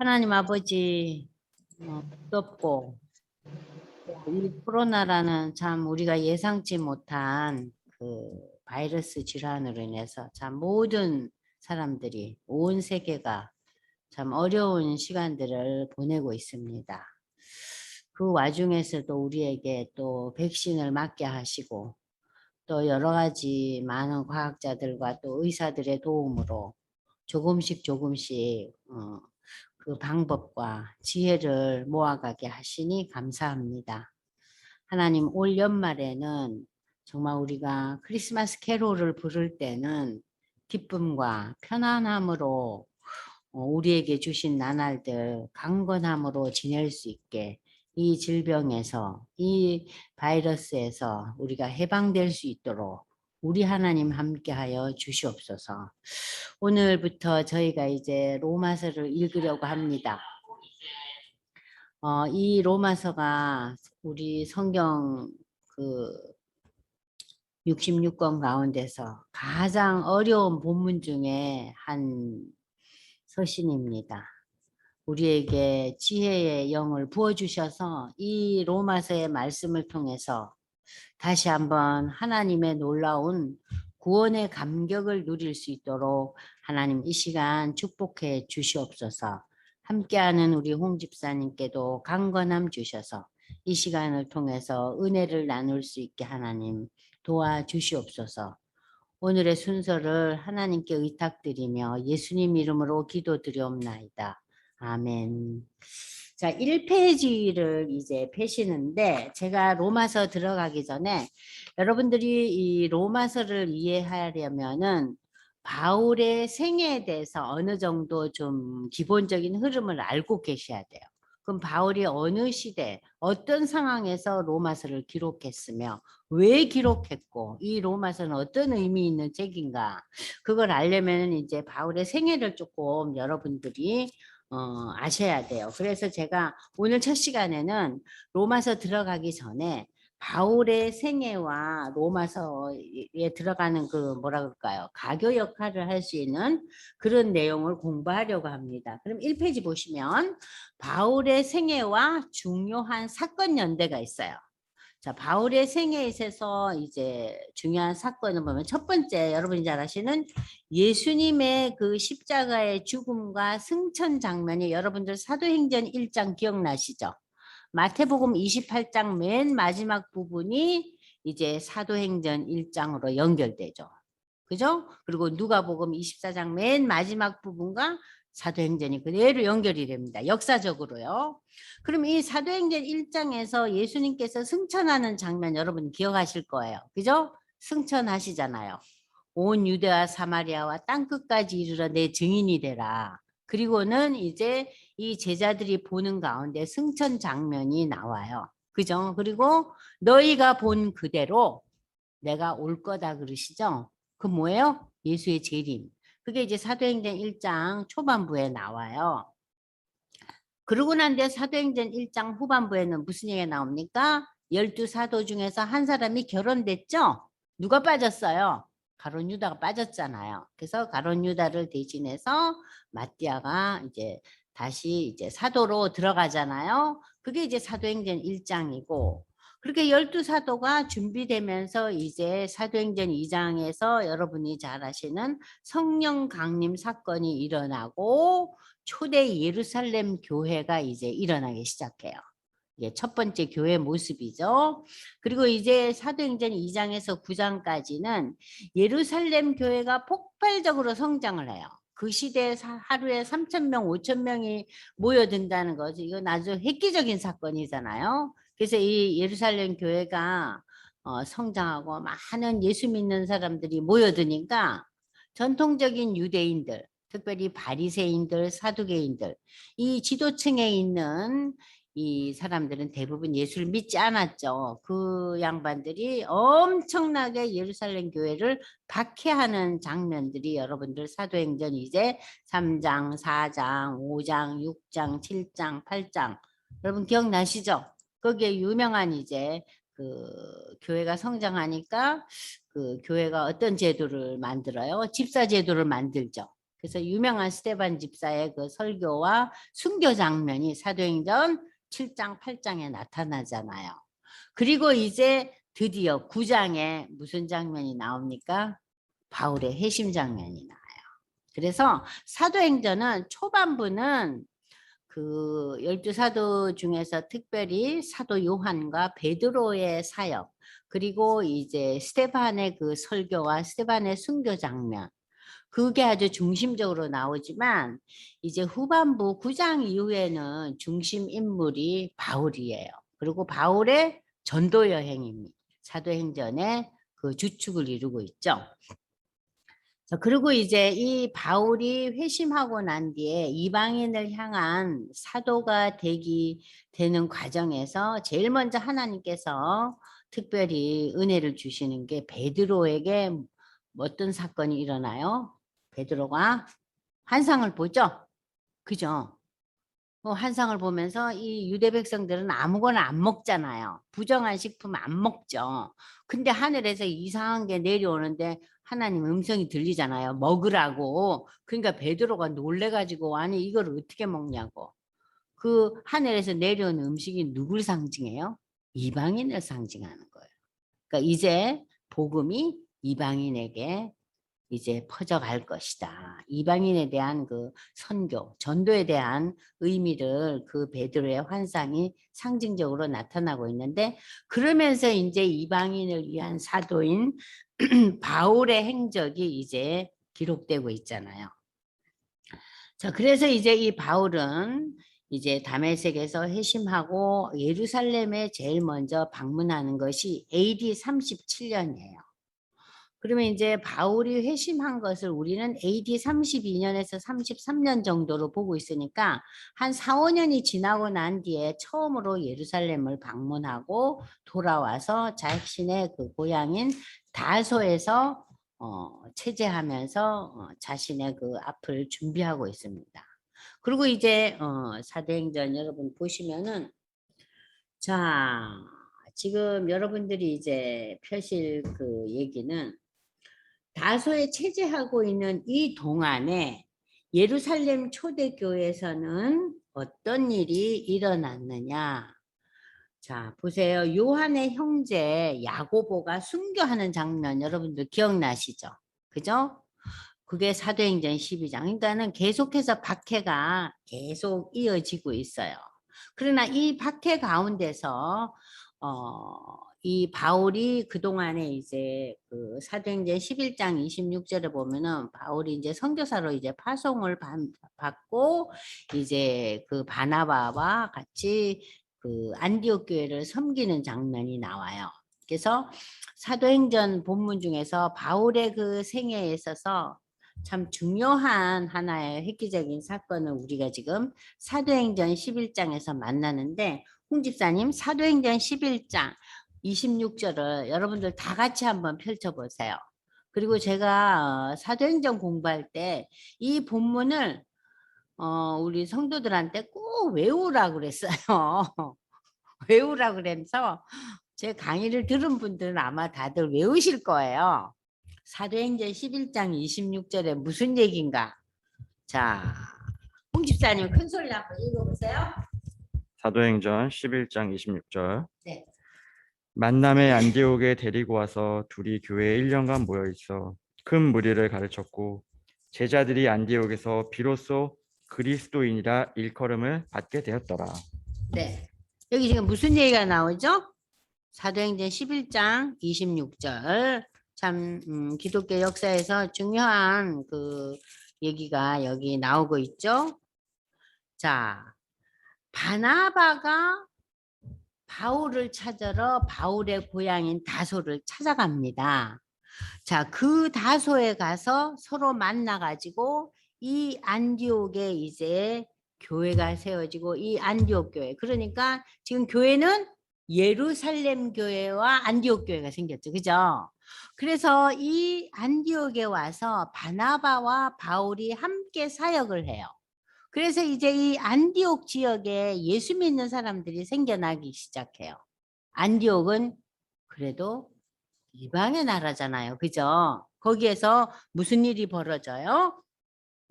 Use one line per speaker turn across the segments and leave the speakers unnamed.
하나님 아버지, 무섭고 이 코로나라는 참 우리가 예상치 못한 그 바이러스 질환으로 인해서 참 모든 사람들이 온 세계가 참 어려운 시간들을 보내고 있습니다. 그 와중에서도 우리에게 또 백신을 맞게 하시고 또 여러 가지 많은 과학자들과 또 의사들의 도움으로 조금씩 그 방법과 지혜를 모아가게 하시니 감사합니다. 하나님, 올 연말에는 정말 우리가 크리스마스 캐롤을 부를 때는 기쁨과 편안함으로 우리에게 주신 나날들 강건함으로 지낼 수 있게 이 질병에서 이 바이러스에서 우리가 해방될 수 있도록 우리 하나님 함께하여 주시옵소서. 오늘부터 저희가 이제 로마서를 읽으려고 합니다. 이 로마서가 우리 성경 그 66권 가운데서 가장 어려운 본문 중에 한 서신입니다. 우리에게 지혜의 영을 부어주셔서 이 로마서의 말씀을 통해서 다시 한번 하나님의 놀라운 구원의 감격을 누릴 수 있도록 하나님 이 시간 축복해 주시옵소서. 함께하는 우리 홍 집사님께도 강건함 주셔서 이 시간을 통해서 은혜를 나눌 수 있게 하나님 도와주시옵소서. 오늘의 순서를 하나님께 의탁드리며 예수님 이름으로 기도드리옵나이다. 아멘. 자, 1페이지를 이제 펴시는데 제가 로마서 들어가기 전에 여러분들이 이 로마서를 이해하려면은 바울의 생애에 대해서 어느 정도 좀 기본적인 흐름을 알고 계셔야 돼요. 그럼 바울이 어느 시대, 어떤 상황에서 로마서를 기록했으며 왜 기록했고 이 로마서는 어떤 의미 있는 책인가 그걸 알려면 이제 바울의 생애를 조금 여러분들이 아셔야 돼요. 그래서 제가 오늘 첫 시간에는 로마서 들어가기 전에 바울의 생애와 로마서에 들어가는 그 뭐라 그럴까요? 가교 역할을 할 수 있는 그런 내용을 공부하려고 합니다. 그럼 1페이지 보시면 바울의 생애와 중요한 사건 연대가 있어요. 자, 바울의 생애에 있어서 이제 중요한 사건을 보면 첫 번째 여러분이 잘 아시는 예수님의 그 십자가의 죽음과 승천 장면이 여러분들 사도행전 1장 기억나시죠? 마태복음 28장 맨 마지막 부분이 이제 사도행전 1장으로 연결되죠. 그죠? 그리고 누가복음 24장 맨 마지막 부분과 사도행전이 그대로 연결이 됩니다. 역사적으로요. 그럼 이 사도행전 1장에서 예수님께서 승천하는 장면 여러분 기억하실 거예요. 그죠? 승천하시잖아요. 온 유대와 사마리아와 땅끝까지 이르러 내 증인이 되라. 그리고는 이제 이 제자들이 보는 가운데 승천 장면이 나와요. 그죠? 그리고 너희가 본 그대로 내가 올 거다 그러시죠? 그 뭐예요? 예수의 재림. 그게 이제 사도행전 1장 초반부에 나와요. 그러고 난 뒤에 사도행전 1장 후반부에는 무슨 얘기가 나옵니까? 12사도 중에서 한 사람이 결혼됐죠? 누가 빠졌어요? 가룟 유다가 빠졌잖아요. 그래서 가룟 유다를 대신해서 마띠아가 이제 다시 이제 사도로 들어가잖아요. 그게 이제 사도행전 1장이고 그렇게 12사도가 준비되면서 이제 사도행전 2장에서 여러분이 잘 아시는 성령 강림 사건이 일어나고 초대 예루살렘 교회가 이제 일어나기 시작해요. 이게 첫 번째 교회 모습이죠. 그리고 이제 사도행전 2장에서 9장까지는 예루살렘 교회가 폭발적으로 성장을 해요. 그 시대에 하루에 3,000명, 5,000명이 모여든다는 거죠. 이건 아주 획기적인 사건이잖아요. 그래서 이 예루살렘 교회가 성장하고 많은 예수 믿는 사람들이 모여드니까 전통적인 유대인들, 특별히 바리새인들, 사두개인들, 이 지도층에 있는 이 사람들은 대부분 예수를 믿지 않았죠. 그 양반들이 엄청나게 예루살렘 교회를 박해하는 장면들이 여러분들 사도행전 이제 3장, 4장, 5장, 6장, 7장, 8장 여러분 기억나시죠? 거기에 유명한 이제 그 교회가 성장하니까 그 교회가 어떤 제도를 만들어요? 집사 제도를 만들죠. 그래서 유명한 스데반 집사의 그 설교와 순교 장면이 사도행전 7장, 8장에 나타나잖아요. 그리고 이제 드디어 9장에 무슨 장면이 나옵니까? 바울의 회심 장면이 나와요. 그래서 사도행전은 초반부는 그 12사도 중에서 특별히 사도 요한과 베드로의 사역, 그리고 이제 스데반의 그 설교와 스데반의 순교 장면, 그게 아주 중심적으로 나오지만 이제 후반부 9장 이후에는 중심 인물이 바울이에요. 그리고 바울의 전도 여행입니다. 사도행전의 그 주축을 이루고 있죠. 자, 그리고 이제 이 바울이 회심하고 난 뒤에 이방인을 향한 사도가 되는 과정에서 제일 먼저 하나님께서 특별히 은혜를 주시는 게 베드로에게 어떤 사건이 일어나요? 베드로가 환상을 보죠. 그죠? 환상을 보면서 이 유대 백성들은 아무거나 안 먹잖아요. 부정한 식품 안 먹죠. 근데 하늘에서 이상한 게 내려오는데 하나님 음성이 들리잖아요. 먹으라고. 그러니까 베드로가 놀래가지고 아니 이걸 어떻게 먹냐고. 그 하늘에서 내려온 음식이 누굴 상징해요? 이방인을 상징하는 거예요. 그러니까 이제 복음이 이방인에게 이제 퍼져갈 것이다. 이방인에 대한 그 선교, 전도에 대한 의미를 그 베드로의 환상이 상징적으로 나타나고 있는데, 그러면서 이제 이방인을 위한 사도인 바울의 행적이 이제 기록되고 있잖아요. 자, 그래서 이제 이 바울은 이제 다메섹에서 회심하고 예루살렘에 제일 먼저 방문하는 것이 AD 37년이에요. 그러면 이제 바울이 회심한 것을 우리는 AD 32년에서 33년 정도로 보고 있으니까 한 4, 5년이 지나고 난 뒤에 처음으로 예루살렘을 방문하고 돌아와서 자신의 그 고향인 다소에서 체제하면서 자신의 그 앞을 준비하고 있습니다. 그리고 이제 사도행전 여러분 보시면은 자 지금 여러분들이 이제 펴실 그 얘기는 다소에 체제하고 있는 이 동안에 예루살렘 초대교회에서는 어떤 일이 일어났느냐. 자, 보세요. 요한의 형제 야고보가 순교하는 장면 여러분들 기억나시죠? 그죠? 그게 사도행전 12장. 그러니까는 계속해서 박해가 계속 이어지고 있어요. 그러나 이 박해 가운데서 이 바울이 그동안에 이제 그 사도행전 11장 26절에 보면은 바울이 이제 선교사로 이제 파송을 받고 이제 그 바나바와 같이 그 안디옥 교회를 섬기는 장면이 나와요. 그래서 사도행전 본문 중에서 바울의 그 생애에 있어서 참 중요한 하나의 획기적인 사건을 우리가 지금 사도행전 11장에서 만나는데, 홍 집사님 사도행전 11장 26절을 여러분들 다 같이 한번 펼쳐보세요. 그리고 제가 사도행전 공부할 때 이 본문을 우리 성도들한테 꼭 외우라 그랬어요. 외우라 그래서 제 강의를 들은 분들은 아마 다들 외우실 거예요. 사도행전 11장 26절에 무슨 얘기인가? 자, 홍 집사님 큰 소리로 한번 읽어보세요.
사도행전 11장 26절.
네.
만남의 안디옥에 데리고 와서 둘이 교회에 1년간 모여 있어 큰 무리를 가르쳤고 제자들이 안디옥에서 비로소 그리스도인이라 일컬음을 받게 되었더라.
네. 여기 지금 무슨 얘기가 나오죠? 사도행전 11장 26절. 참 기독교 역사에서 중요한 그 얘기가 여기 나오고 있죠. 자, 바나바가 바울을 찾으러 바울의 고향인 다소를 찾아갑니다. 자, 그 다소에 가서 서로 만나가지고 이 안디옥에 이제 교회가 세워지고 이 안디옥 교회. 그러니까 지금 교회는 예루살렘 교회와 안디옥 교회가 생겼죠. 그죠? 그래서 이 안디옥에 와서 바나바와 바울이 함께 사역을 해요. 그래서 이제 이 안디옥 지역에 예수 믿는 사람들이 생겨나기 시작해요. 안디옥은 그래도 이방의 나라잖아요. 그죠? 거기에서 무슨 일이 벌어져요?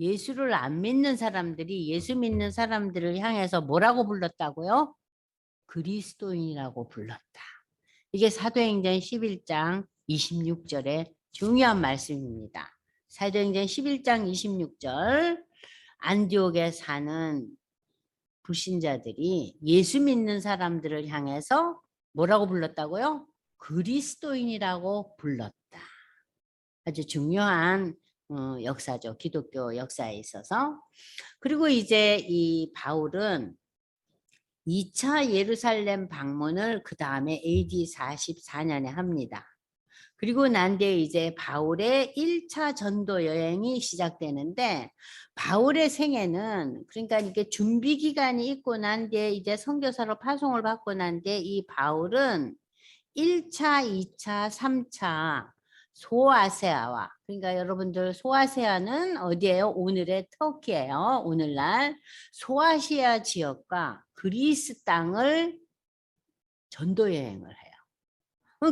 예수를 안 믿는 사람들이 예수 믿는 사람들을 향해서 뭐라고 불렀다고요? 그리스도인이라고 불렀다. 이게 사도행전 11장 26절의 중요한 말씀입니다. 사도행전 11장 26절 안디옥에 사는 불신자들이 예수 믿는 사람들을 향해서 뭐라고 불렀다고요? 그리스도인이라고 불렀다. 아주 중요한 역사죠. 기독교 역사에 있어서. 그리고 이제 이 바울은 2차 예루살렘 방문을 그 다음에 AD 44년에 합니다. 그리고 난 뒤에 이제 바울의 1차 전도 여행이 시작되는데 바울의 생애는 그러니까 이게 준비 기간이 있고 난 뒤에 이제 선교사로 파송을 받고 난 뒤에 이 바울은 1차, 2차, 3차 소아시아와 그러니까 여러분들 소아시아는 어디예요? 오늘의 터키예요. 오늘날 소아시아 지역과 그리스 땅을 전도 여행을 해요.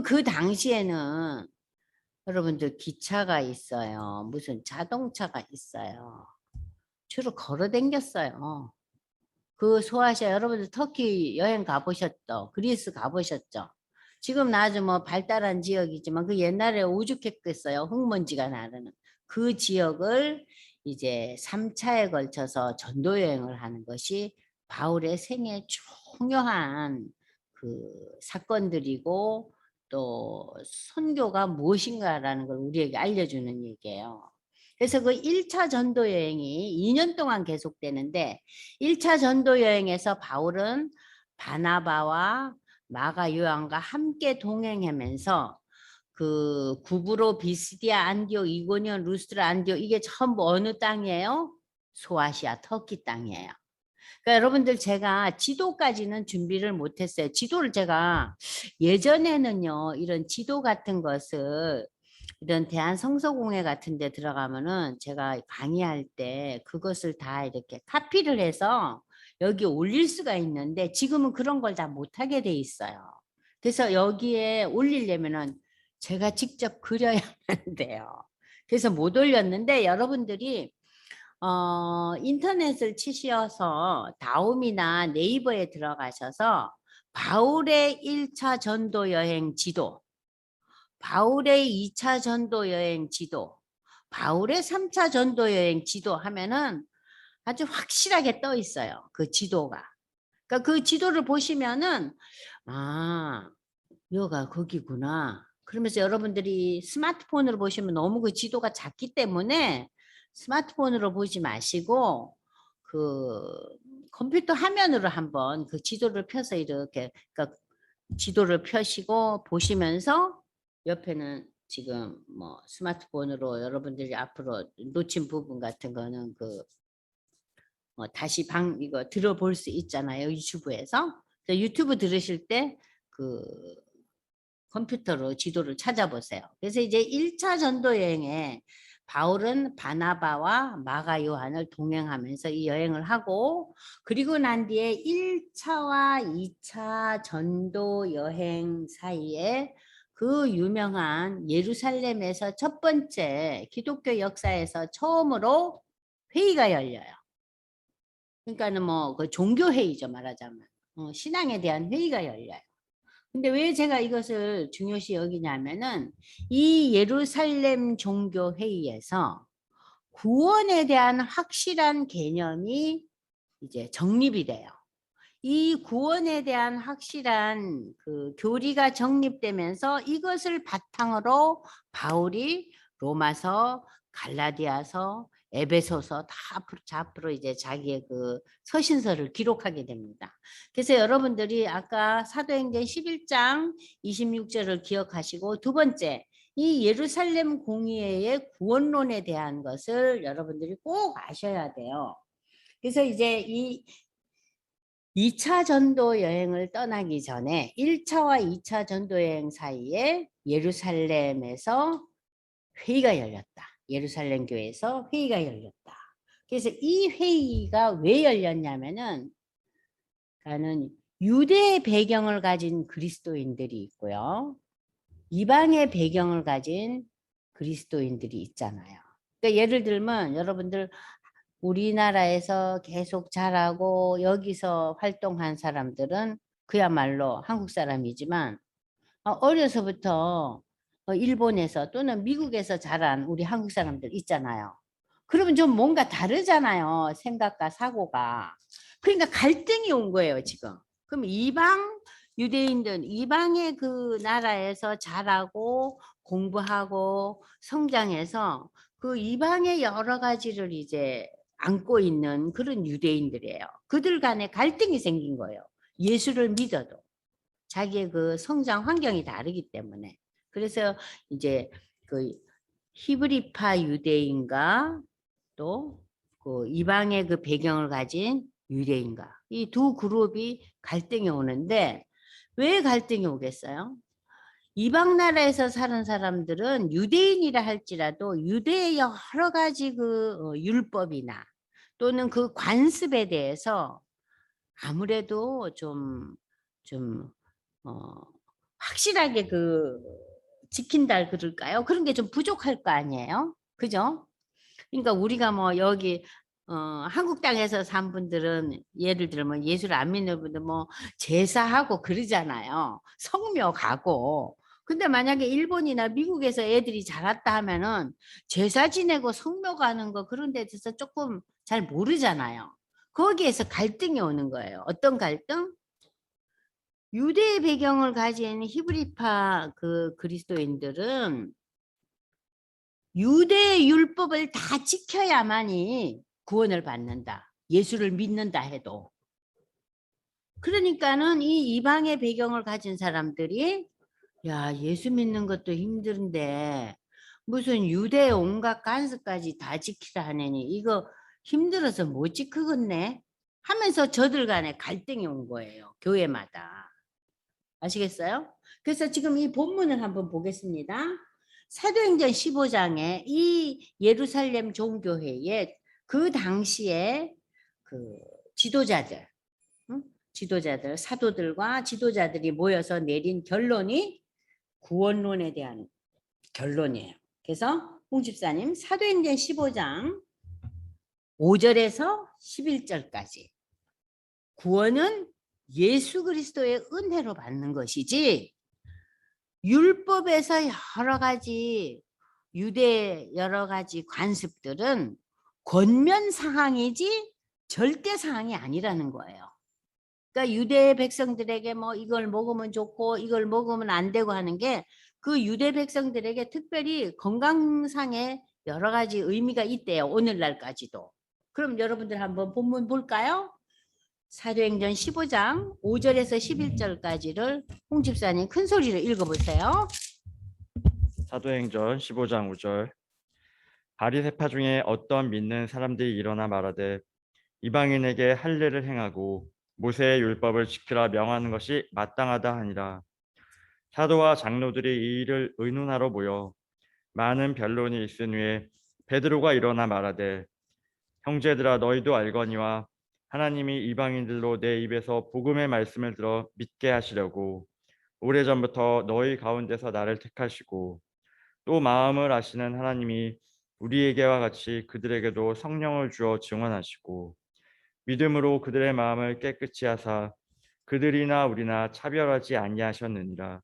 그 당시에는 여러분들 기차가 있어요. 무슨 자동차가 있어요. 주로 걸어 댕겼어요. 그 소아시아 여러분들 터키 여행 가보셨죠? 그리스 가보셨죠? 지금 아주 뭐 발달한 지역이지만 그 옛날에 오죽했겠어요. 흙먼지가 나르는 그 지역을 이제 3차에 걸쳐서 전도 여행을 하는 것이 바울의 생애 중요한 그 사건들이고 또 선교가 무엇인가라는 걸 우리에게 알려주는 얘기예요. 그래서 그 1차 전도 여행이 2년 동안 계속되는데 1차 전도 여행에서 바울은 바나바와 마가 요한과 함께 동행하면서 그 구브로 비스디아 안디옥 이고니온 루스트라 안디옥 이게 전부 어느 땅이에요? 소아시아 터키 땅이에요. 그러니까 여러분들 제가 지도까지는 준비를 못했어요. 지도를 제가 예전에는요 이런 지도 같은 것을 이런 대한성서공회 같은 데 들어가면은 제가 강의할 때 그것을 다 이렇게 카피를 해서 여기 올릴 수가 있는데 지금은 그런 걸 다 못하게 돼 있어요. 그래서 여기에 올리려면은 제가 직접 그려야만 돼요. 그래서 못 올렸는데 여러분들이 인터넷을 치셔서 다음이나 네이버에 들어가셔서 바울의 1차 전도 여행 지도 바울의 2차 전도 여행 지도, 바울의 3차 전도 여행 지도 하면은 아주 확실하게 떠 있어요. 그 지도가. 그러니까 그 지도를 보시면은 아, 여기가 거기구나. 그러면서 여러분들이 스마트폰으로 보시면 너무 그 지도가 작기 때문에 스마트폰으로 보지 마시고 그 컴퓨터 화면으로 한번 그 지도를 펴서 이렇게 그러니까 지도를 펴시고 보시면서 옆에는 지금 뭐 스마트폰으로 여러분들이 앞으로 놓친 부분 같은 거는 그 다시 이거 들어볼 수 있잖아요. 유튜브에서. 유튜브 들으실 때 그 컴퓨터로 지도를 찾아보세요. 그래서 이제 1차 전도 여행에 바울은 바나바와 마가 요한을 동행하면서 이 여행을 하고 그리고 난 뒤에 1차와 2차 전도 여행 사이에 그 유명한 예루살렘에서 첫 번째 기독교 역사에서 처음으로 회의가 열려요. 그러니까는 뭐 그 종교 회의죠 말하자면 신앙에 대한 회의가 열려요. 근데 왜 제가 이것을 중요시 여기냐면은 이 예루살렘 종교 회의에서 구원에 대한 확실한 개념이 이제 정립이 돼요. 이 구원에 대한 확실한 그 교리가 정립되면서 이것을 바탕으로 바울이 로마서, 갈라디아서, 에베소서 다 앞으로 이제 자기의 그 서신서를 기록하게 됩니다. 그래서 여러분들이 아까 사도행전 11장 26절을 기억하시고 두 번째 이 예루살렘 공의회의 구원론에 대한 것을 여러분들이 꼭 아셔야 돼요. 그래서 이제 이 2차 전도 여행을 떠나기 전에 1차와 2차 전도 여행 사이에 예루살렘에서 회의가 열렸다. 예루살렘 교회에서 회의가 열렸다. 그래서 이 회의가 왜 열렸냐면은 가는 유대 배경을 가진 그리스도인들이 있고요. 이방의 배경을 가진 그리스도인들이 있잖아요. 그러니까 예를 들면 여러분들 우리나라에서 계속 자라고 여기서 활동한 사람들은 그야말로 한국 사람이지만 어려서부터 일본에서 또는 미국에서 자란 우리 한국 사람들 있잖아요. 그러면 좀 뭔가 다르잖아요. 생각과 사고가. 그러니까 갈등이 온 거예요, 지금. 그럼 이방 유대인들, 이방의 그 나라에서 자라고 공부하고 성장해서 그 이방의 여러 가지를 이제 안고 있는 그런 유대인들이에요. 그들 간에 갈등이 생긴 거예요. 예수를 믿어도. 자기의 그 성장 환경이 다르기 때문에. 그래서 이제 그 히브리파 유대인과 또 그 이방의 그 배경을 가진 유대인과 이 두 그룹이 갈등이 오는데 왜 갈등이 오겠어요? 이방 나라에서 사는 사람들은 유대인이라 할지라도 유대의 여러 가지 그 율법이나 또는 그 관습에 대해서 아무래도 좀 확실하게 그 지킨다 그럴까요? 그런 게 좀 부족할 거 아니에요? 그죠? 그러니까 우리가 뭐 여기 한국 땅에서 산 분들은 예를 들면 예수를 안 믿는 분들 뭐 제사하고 그러잖아요. 성묘 가고. 근데 만약에 일본이나 미국에서 애들이 자랐다 하면은 제사 지내고 성묘 가는 거 그런 데 대해서 조금 잘 모르잖아요. 거기에서 갈등이 오는 거예요. 어떤 갈등? 유대의 배경을 가진 히브리파 그 그리스도인들은 유대의 율법을 다 지켜야만이 구원을 받는다. 예수를 믿는다 해도. 그러니까는 이 이방의 배경을 가진 사람들이 야, 예수 믿는 것도 힘든데 무슨 유대의 온갖 관습까지 다 지키라 하느니 이거 힘들어서 못 지키겠네 하면서 저들 간에 갈등이 온 거예요. 교회마다. 아시겠어요? 그래서 지금 이 본문을 한번 보겠습니다. 사도행전 15장에 이 예루살렘 종교회에 그 당시에 그 지도자들, 지도자들, 사도들과 지도자들이 모여서 내린 결론이 구원론에 대한 결론이에요. 그래서 홍 집사님 사도행전 15장 5절에서 11절까지 구원은 예수 그리스도의 은혜로 받는 것이지 율법에서 여러 가지 유대 여러 가지 관습들은 권면 사항이지 절대 사항이 아니라는 거예요. 그러니까 유대 백성들에게 뭐 이걸 먹으면 좋고 이걸 먹으면 안 되고 하는 게 그 유대 백성들에게 특별히 건강상의 여러 가지 의미가 있대요. 오늘날까지도. 그럼 여러분들 한번 본문 볼까요? 사도행전 15장 5절에서 11절까지를 홍 집사님 큰 소리로 읽어보세요.
사도행전 15장 5절. 바리새파 중에 어떤 믿는 사람들이 일어나 말하되 이방인에게 할례를 행하고 모세의 율법을 지키라 명하는 것이 마땅하다 하니라. 사도와 장로들이 이 일을 의논하러 모여 많은 변론이 있은 후에 베드로가 일어나 말하되 형제들아 너희도 알거니와 하나님이 이방인들로 내 입에서 복음의 말씀을 들어 믿게 하시려고 오래전부터 너희 가운데서 나를 택하시고 또 마음을 아시는 하나님이 우리에게와 같이 그들에게도 성령을 주어 증언하시고 믿음으로 그들의 마음을 깨끗이 하사 그들이나 우리나 차별하지 아니하셨느니라.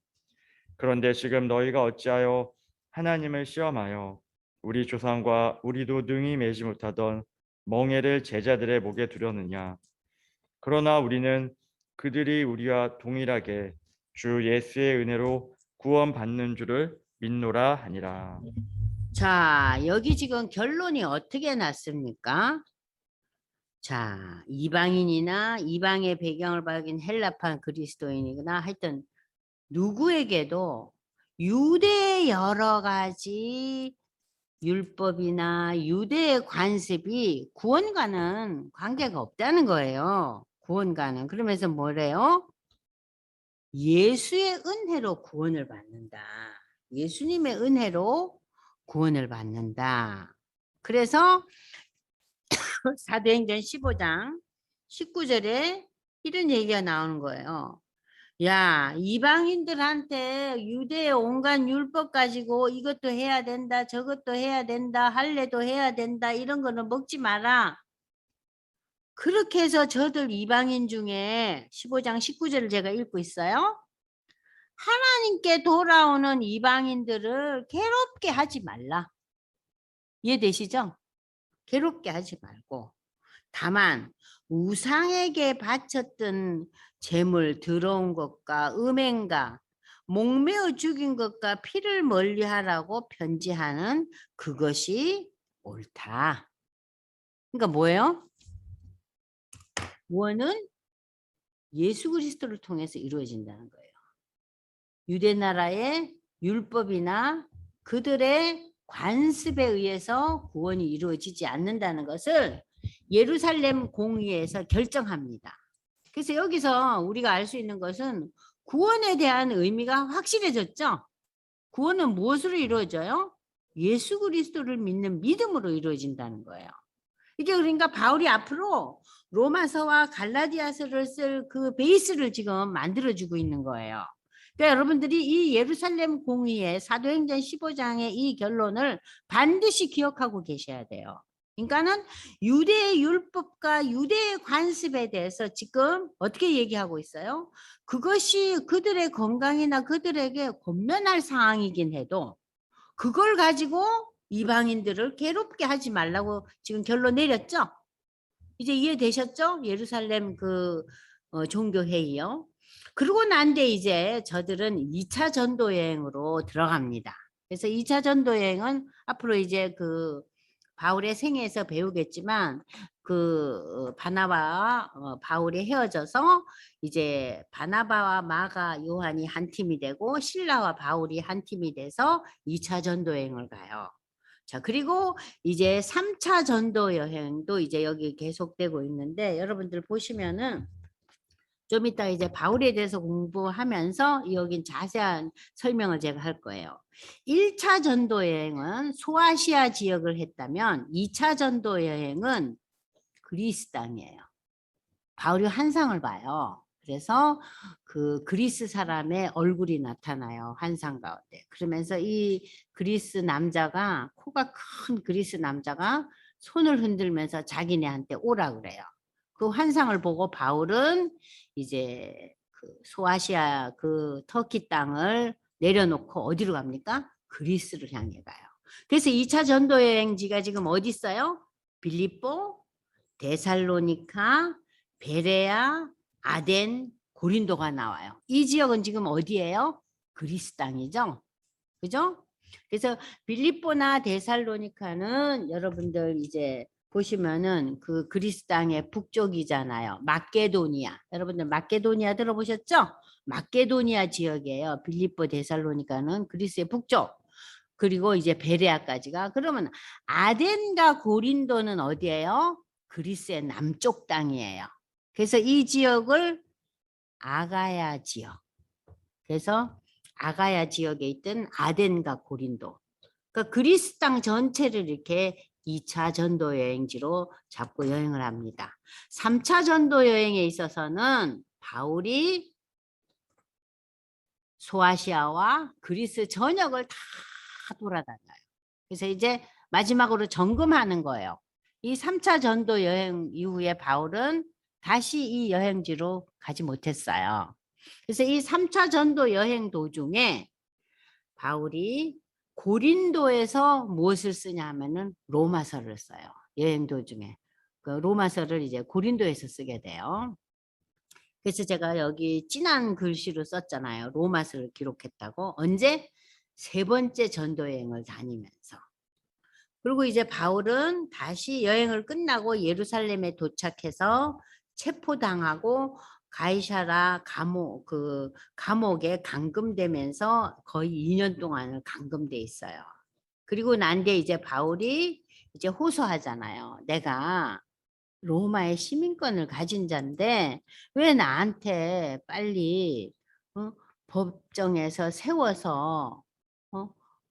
그런데 지금 너희가 어찌하여 하나님을 시험하여 우리 조상과 우리도 능히 매지 못하던 멍에를 제자들의 목에 두려느냐. 그러나 우리는 그들이 우리와 동일하게 주 예수의 은혜로 구원받는 줄을 믿노라 하니라.
자, 여기 지금 결론이 어떻게 났습니까? 자, 이방인이나 이방의 배경을 밝은 헬라파 그리스도인이거나 하여튼 누구에게도 유대의 여러 가지 율법이나 유대의 관습이 구원과는 관계가 없다는 거예요. 구원과는. 그러면서 뭐래요? 예수의 은혜로 구원을 받는다. 예수님의 은혜로 구원을 받는다. 그래서 사도행전 15장 19절에 이런 얘기가 나오는 거예요. 야, 이방인들한테 유대의 온갖 율법 가지고 이것도 해야 된다, 저것도 해야 된다, 할례도 해야 된다, 이런 거는 먹지 마라. 그렇게 해서 저들 이방인 중에 15장 19절을 제가 읽고 있어요. 하나님께 돌아오는 이방인들을 괴롭게 하지 말라. 이해되시죠? 괴롭게 하지 말고 다만 우상에게 바쳤던 재물 더러운 것과 음행과 목매어 죽인 것과 피를 멀리하라고 편지하는 그것이 옳다. 그러니까 뭐예요? 구원은 예수 그리스도를 통해서 이루어진다는 거예요. 유대 나라의 율법이나 그들의 관습에 의해서 구원이 이루어지지 않는다는 것을 예루살렘 공의에서 결정합니다. 그래서 여기서 우리가 알 수 있는 것은 구원에 대한 의미가 확실해졌죠. 구원은 무엇으로 이루어져요? 예수 그리스도를 믿는 믿음으로 이루어진다는 거예요. 이게 그러니까 바울이 앞으로 로마서와 갈라디아서를 쓸 그 베이스를 지금 만들어주고 있는 거예요. 그러니까 여러분들이 이 예루살렘 공의의 사도행전 15장의 이 결론을 반드시 기억하고 계셔야 돼요. 그러니까는 유대의 율법과 유대의 관습에 대해서 지금 어떻게 얘기하고 있어요? 그것이 그들의 건강이나 그들에게 권면할 사항이긴 해도 그걸 가지고 이방인들을 괴롭게 하지 말라고 지금 결론 내렸죠? 이제 이해되셨죠? 예루살렘 그 종교회의요. 그러고 난 뒤에 이제 저들은 2차 전도 여행으로 들어갑니다. 그래서 2차 전도 여행은 앞으로 이제 그 바울의 생애에서 배우겠지만 그 바나바와 바울이 헤어져서 이제 바나바와 마가 요한이 한 팀이 되고 실라와 바울이 한 팀이 돼서 2차 전도 여행을 가요. 자, 그리고 이제 3차 전도 여행도 이제 여기 계속되고 있는데 여러분들 보시면은 좀 이따 이제 바울에 대해서 공부하면서 여긴 자세한 설명을 제가 할 거예요. 1차 전도 여행은 소아시아 지역을 했다면 2차 전도 여행은 그리스 땅이에요. 바울이 환상을 봐요. 그래서 그 그리스 사람의 얼굴이 나타나요. 환상 가운데. 그러면서 이 그리스 남자가 코가 큰 그리스 남자가 손을 흔들면서 자기네한테 오라 그래요. 그 환상을 보고 바울은 이제 그 소아시아 그 터키 땅을 내려놓고 어디로 갑니까? 그리스를 향해 가요. 그래서 2차 전도 여행지가 지금 어디 있어요? 빌립보, 데살로니카, 베레아, 아덴, 고린도가 나와요. 이 지역은 지금 어디예요? 그리스 땅이죠. 그죠? 그래서 빌립보나 데살로니카는 여러분들 이제 보시면은 그 그리스 땅의 북쪽이잖아요. 마케도니아. 여러분들 마케도니아 들어보셨죠? 마케도니아 지역이에요. 빌립보, 데살로니카는 그리스의 북쪽. 그리고 이제 베레아까지가. 그러면 아덴과 고린도는 어디예요? 그리스의 남쪽 땅이에요. 그래서 이 지역을 아가야 지역. 그래서 아가야 지역에 있던 아덴과 고린도. 그러니까 그리스 땅 전체를 이렇게 2차 전도 여행지로 잡고 여행을 합니다. 3차 전도 여행에 있어서는 바울이 소아시아와 그리스 전역을 다 돌아다녀요. 그래서 이제 마지막으로 점검하는 거예요. 이 3차 전도 여행 이후에 바울은 다시 이 여행지로 가지 못했어요. 그래서 이 3차 전도 여행 도중에 바울이 고린도에서 무엇을 쓰냐 하면은 로마서를 써요. 여행 도중에. 그 로마서를 이제 고린도에서 쓰게 돼요. 그래서 제가 여기 진한 글씨로 썼잖아요. 로마서를 기록했다고. 언제? 세 번째 전도 여행을 다니면서. 그리고 이제 바울은 다시 여행을 끝나고 예루살렘에 도착해서 체포당하고 가이사라 감옥에 감금되면서 거의 2년 동안을 감금돼 있어요. 그리고 난 뒤에 이제 바울이 이제 호소하잖아요. 내가 로마의 시민권을 가진 자인데 왜 나한테 빨리 법정에서 세워서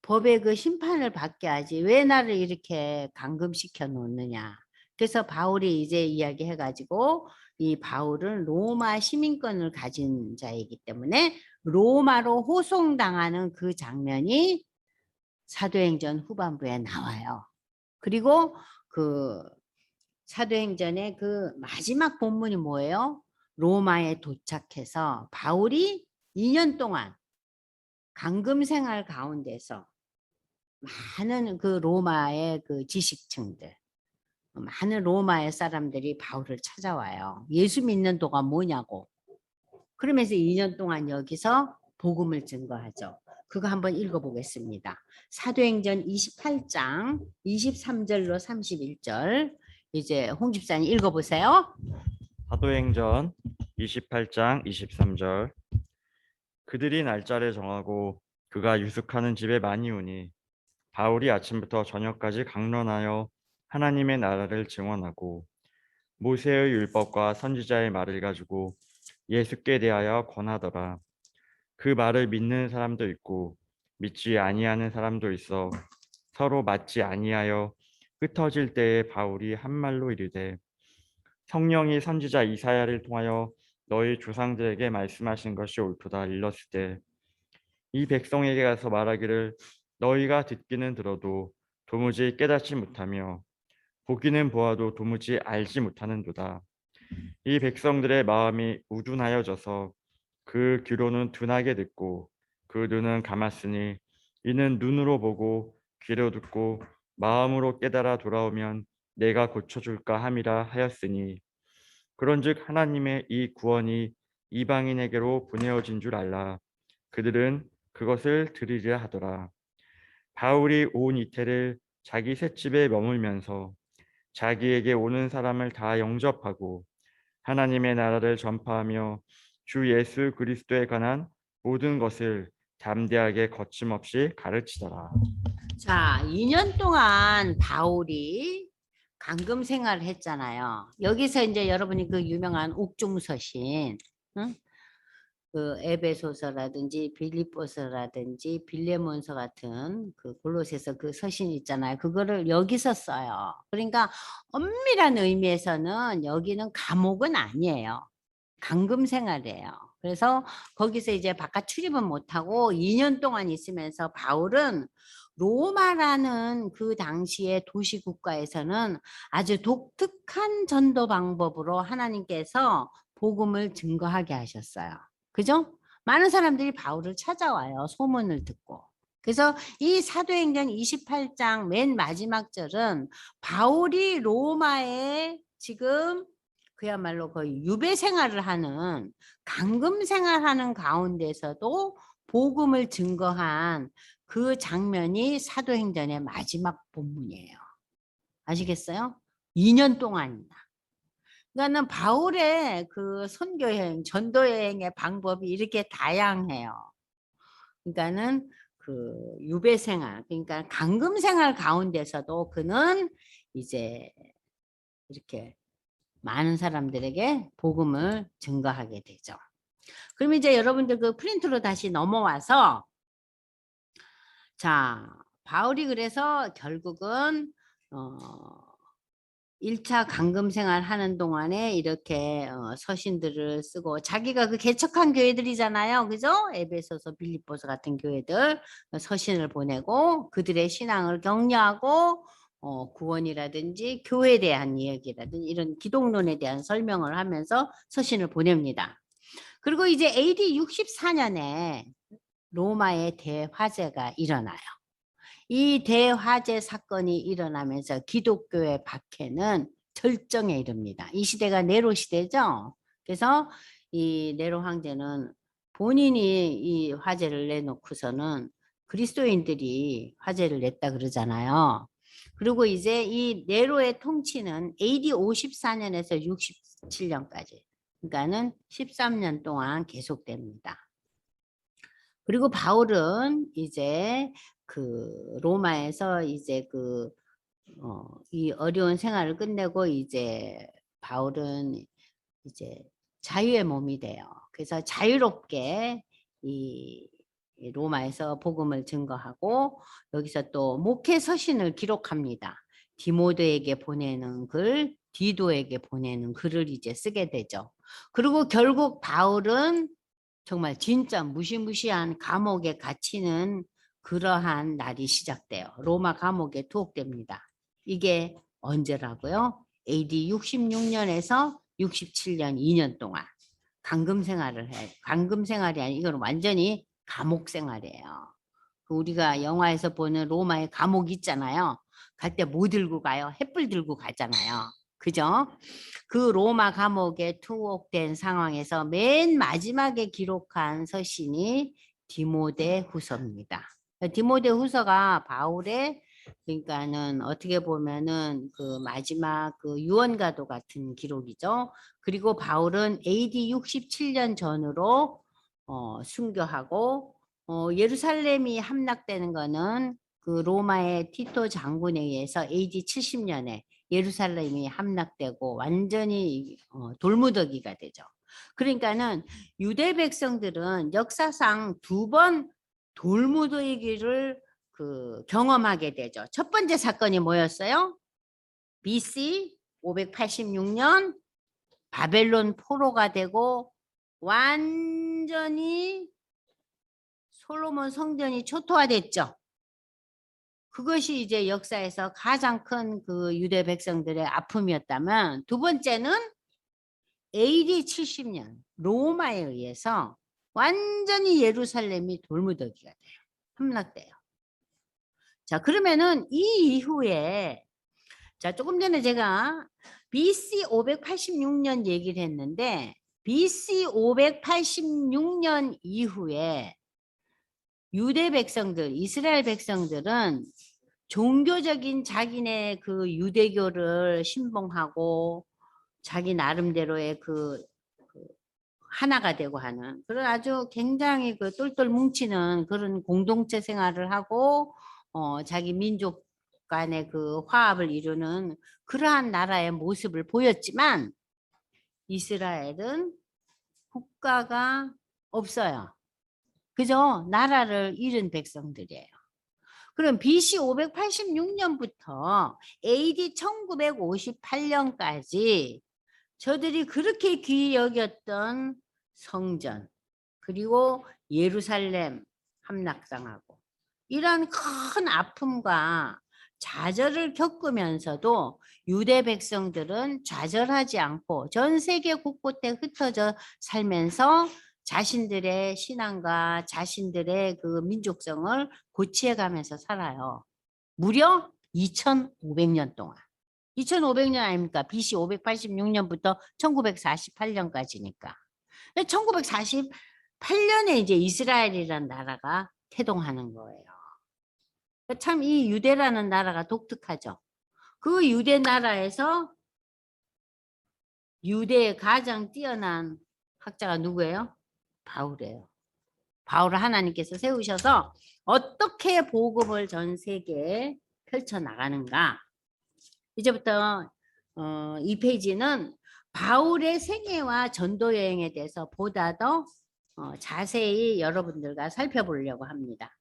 법의 그 심판을 받게 하지 왜 나를 이렇게 감금시켜 놓느냐. 그래서 바울이 이제 이야기해 가지고 이 바울은 로마 시민권을 가진 자이기 때문에 로마로 호송당하는 그 장면이 사도행전 후반부에 나와요. 그리고 그 사도행전의 그 마지막 본문이 뭐예요? 로마에 도착해서 바울이 2년 동안 감금 생활 가운데서 많은 그 로마의 그 지식층들, 많은 로마의 사람들이 바울을 찾아와요. 예수 믿는 도가 뭐냐고. 그러면서 2년 동안 여기서 복음을 증거하죠. 그거 한번 읽어보겠습니다. 사도행전 28장 23절로 31절. 이제 홍 집사님 읽어보세요.
사도행전 28장 23절. 그들이 날짜를 정하고 그가 유숙하는 집에 많이 오니 바울이 아침부터 저녁까지 강론하여 하나님의 나라를 증언하고 모세의 율법과 선지자의 말을 가지고 예수께 대하여 권하더라. 그 말을 믿는 사람도 있고 믿지 아니하는 사람도 있어 서로 맞지 아니하여 흩어질 때에 바울이 한 말로 이르되 성령이 선지자 이사야를 통하여 너희 조상들에게 말씀하신 것이 옳도다 일렀을 때 이 백성에게 가서 말하기를 너희가 듣기는 들어도 도무지 깨닫지 못하며 보기는 보아도 도무지 알지 못하는도다. 이 백성들의 마음이 우둔하여져서 그 귀로는 둔하게 듣고 그 눈은 감았으니 이는 눈으로 보고 귀로 듣고 마음으로 깨달아 돌아오면 내가 고쳐줄까 함이라 하였으니 그런즉 하나님의 이 구원이 이방인에게로 보내어진 줄 알라. 그들은 그것을 들으려 하더라. 바울이 온 이태를 자기 셋집에 머물면서 자기에게 오는 사람을 다 영접하고 하나님의 나라를 전파하며 주 예수 그리스도에 관한 모든 것을 담대하게 거침없이 가르치더라.
자, 2년 동안 바울이 감금 생활을 했잖아요. 여기서 이제 여러분이 그 유명한 옥중서신, 응? 그 에베소서라든지 빌립보서라든지 빌레몬서 같은 그 골로새서 그 서신 있잖아요. 그거를 여기서 써요. 그러니까 엄밀한 의미에서는 여기는 감옥은 아니에요. 감금 생활이에요. 그래서 거기서 이제 바깥 출입은 못하고 2년 동안 있으면서 바울은 로마라는 그 당시의 도시 국가에서는 아주 독특한 전도 방법으로 하나님께서 복음을 증거하게 하셨어요. 그죠? 많은 사람들이 바울을 찾아와요. 소문을 듣고. 그래서 이 사도행전 28장 맨 마지막 절은 바울이 로마에 지금 그야말로 거의 유배 생활을 하는 감금 생활하는 가운데서도 복음을 증거한 그 장면이 사도행전의 마지막 본문이에요. 아시겠어요? 2년 동안이나. 그러니까는 바울의 그 선교 여행, 전도 여행의 방법이 이렇게 다양해요. 그러니까는 그 유배 생활, 그러니까 감금 생활 가운데서도 그는 이제 이렇게 많은 사람들에게 복음을 증거하게 되죠. 그럼 이제 여러분들 그 프린트로 다시 넘어와서 자, 바울이 그래서 결국은 1차 감금 생활 하는 동안에 이렇게 서신들을 쓰고 자기가 그 개척한 교회들이잖아요. 그죠? 에베소서, 빌립보서 같은 교회들 서신을 보내고 그들의 신앙을 격려하고 구원이라든지 교회에 대한 이야기라든지 이런 기독론에 대한 설명을 하면서 서신을 보냅니다. 그리고 이제 AD 64년에 로마의 대화재가 일어나요. 이 대화재 사건이 일어나면서 기독교의 박해는 절정에 이릅니다. 이 시대가 네로 시대죠. 그래서 이 네로 황제는 본인이 이 화재를 내놓고서는 그리스도인들이 화재를 냈다 그러잖아요. 그리고 이제 이 네로의 통치는 AD 54년에서 67년까지, 그러니까는 13년 동안 계속됩니다. 그리고 바울은 이제 그 로마에서 이제 이 어려운 생활을 끝내고 이제 바울은 이제 자유의 몸이 돼요. 그래서 자유롭게 이 로마에서 복음을 증거하고 여기서 또 목회 서신을 기록합니다. 디모데에게 보내는 글, 디도에게 보내는 글을 이제 쓰게 되죠. 그리고 결국 바울은 정말 진짜 무시무시한 감옥에 갇히는 그러한 날이 시작돼요. 로마 감옥에 투옥됩니다. 이게 언제라고요? AD 66년에서 67년 2년 동안 감금 생활을 해. 감금 생활이 아니 이건 완전히 감옥 생활이에요. 우리가 영화에서 보는 로마의 감옥 있잖아요. 갈 때 뭐 들고 가요? 횃불 들고 가잖아요. 그죠? 그 로마 감옥에 투옥된 상황에서 맨 마지막에 기록한 서신이 디모데 후서입니다. 디모데 후서가 바울의 그러니까는 어떻게 보면은 그 마지막 그 유언가도 같은 기록이죠. 그리고 바울은 AD 67년 전으로 순교하고 예루살렘이 함락되는 거는 그 로마의 티토 장군에 의해서 AD 70년에 예루살렘이 함락되고 완전히 돌무더기가 되죠. 그러니까는 유대 백성들은 역사상 두 번 돌무더기를 그 경험하게 되죠. 첫 번째 사건이 뭐였어요? BC 586년 바벨론 포로가 되고 완전히 솔로몬 성전이 초토화됐죠. 그것이 이제 역사에서 가장 큰 그 유대 백성들의 아픔이었다면 두 번째는 AD 70년 로마에 의해서 완전히 예루살렘이 돌무더기가 돼요. 함락돼요. 자, 그러면은 이 이후에 자, 조금 전에 제가 BC 586년 얘기를 했는데 BC 586년 이후에 유대 백성들, 이스라엘 백성들은 종교적인 자기네 그 유대교를 신봉하고 자기 나름대로의 그 하나가 되고 하는 그런 아주 굉장히 그 똘똘 뭉치는 그런 공동체 생활을 하고 자기 민족 간의 그 화합을 이루는 그러한 나라의 모습을 보였지만 이스라엘은 국가가 없어요. 그죠? 나라를 잃은 백성들이에요. 그럼 BC 586년부터 AD 1958년까지 저들이 그렇게 귀히 여겼던 성전 그리고 예루살렘 함락당하고 이런 큰 아픔과 좌절을 겪으면서도 유대 백성들은 좌절하지 않고 전 세계 곳곳에 흩어져 살면서 자신들의 신앙과 자신들의 그 민족성을 고치해가면서 살아요. 무려 2500년 동안. 2500년 아닙니까? BC 586년부터 1948년까지니까. 1948년에 이제 이스라엘이라는 나라가 태동하는 거예요. 참 이 유대라는 나라가 독특하죠. 그 유대 나라에서 유대의 가장 뛰어난 학자가 누구예요? 바울이에요. 바울을 하나님께서 세우셔서 어떻게 복음을 전 세계에 펼쳐나가는가. 이제부터 이 페이지는 바울의 생애와 전도 여행에 대해서 보다 더 자세히 여러분들과 살펴보려고 합니다.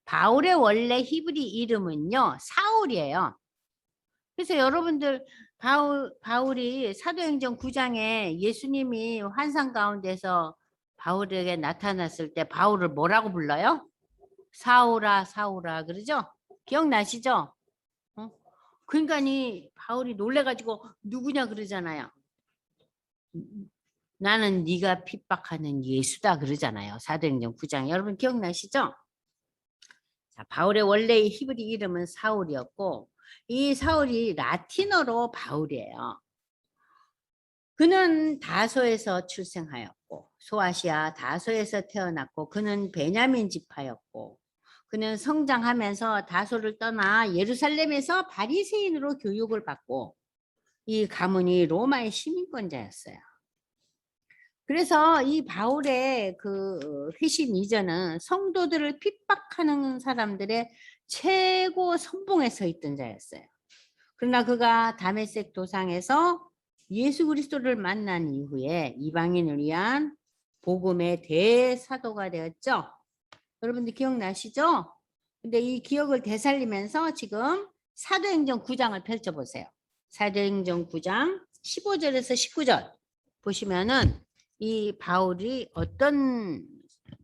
바울의 원래 히브리 이름은요 사울이에요. 그래서 여러분들 바울이 사도행전 9장에 예수님이 환상 가운데서 바울에게 나타났을 때 바울을 뭐라고 불러요? 사울아 사울아 그러죠? 기억나시죠? 그러니까 바울이 놀래가지고 누구냐 그러잖아요. 나는 네가 핍박하는 예수다 그러잖아요. 사도행전 9장 여러분 기억나시죠? 자, 바울의 원래 히브리 이름은 사울이었고 이 사울이 라틴어로 바울이에요. 그는 다소에서 출생하였고 소아시아 다소에서 태어났고 그는 베냐민 지파였고 그는 성장하면서 다소를 떠나 예루살렘에서 바리새인으로 교육을 받고 이 가문이 로마의 시민권자였어요. 그래서 이 바울의 그 회심 이전은 성도들을 핍박하는 사람들의 최고 선봉에 서 있던 자였어요. 그러나 그가 다메섹 도상에서 예수 그리스도를 만난 이후에 이방인을 위한 복음의 대사도가 되었죠. 여러분들 기억나시죠? 근데 이 기억을 되살리면서 지금 사도행전 9장을 펼쳐보세요. 사도행전 9장 15절에서 19절 보시면은 이 바울이 어떤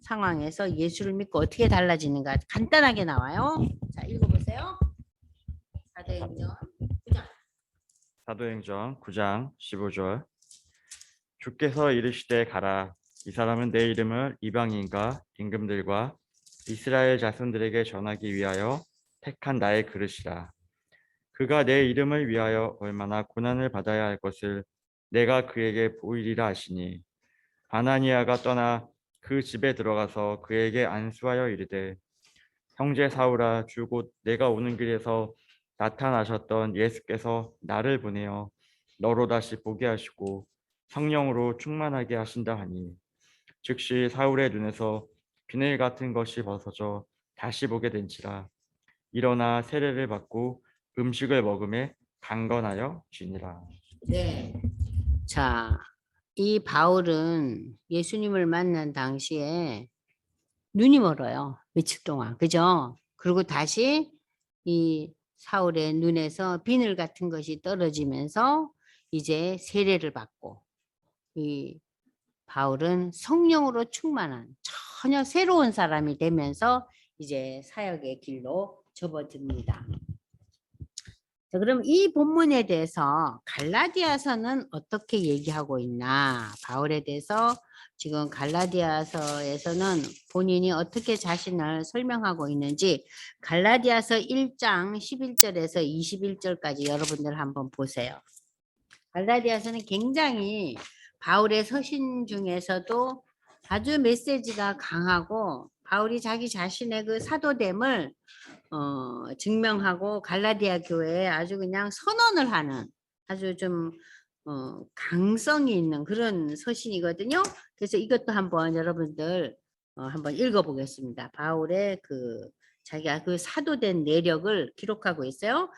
상황에서 예수를 믿고 어떻게 달라지는가 간단하게 나와요. 자, 읽어보세요. 사도행전 9장.
사도행전 9장 15절. 주께서 이르시되 가라. 이 사람은 내 이름을 이방인과 임금들과 이스라엘 자손들에게 전하기 위하여 택한 나의 그릇이라. 그가 내 이름을 위하여 얼마나 고난을 받아야 할 것을 내가 그에게 보이리라 하시니, 아나니아가 떠나 그 집에 들어가서 그에게 안수하여 이르되, 형제 사울아, 주 곧 내가 오는 길에서 나타나셨던 예수께서 나를 보내어 너로 다시 보게 하시고 성령으로 충만하게 하신다 하니, 즉시 사울의 눈에서 비늘 같은 것이 벗어져 다시 보게 된지라. 일어나 세례를 받고 음식을 먹음에 강건하여 지니라.
네. 자, 이 바울은 예수님을 만난 당시에 눈이 멀어요. 며칠 동안. 그죠? 그리고 다시 이 사울의 눈에서 비늘 같은 것이 떨어지면서 이제 세례를 받고, 이 바울은 성령으로 충만한 전혀 새로운 사람이 되면서 이제 사역의 길로 접어듭니다. 자, 그럼 이 본문에 대해서 갈라디아서는 어떻게 얘기하고 있나? 바울에 대해서 지금 갈라디아서에서는 본인이 어떻게 자신을 설명하고 있는지 갈라디아서 1장 11절에서 21절까지 여러분들 한번 보세요. 갈라디아서는 굉장히 바울의 서신 중에서도 아주 메시지가 강하고, 바울이 자기 자신의 그 사도됨을 증명하고 갈라디아 교회에 아주 그냥 선언을 하는 아주 좀 강성이 있는 그런 서신이거든요. 그래서 이것도 한번 여러분들 한번 읽어보겠습니다. 바울의 그 자기가 그 사도된 내력을 기록하고 있어요.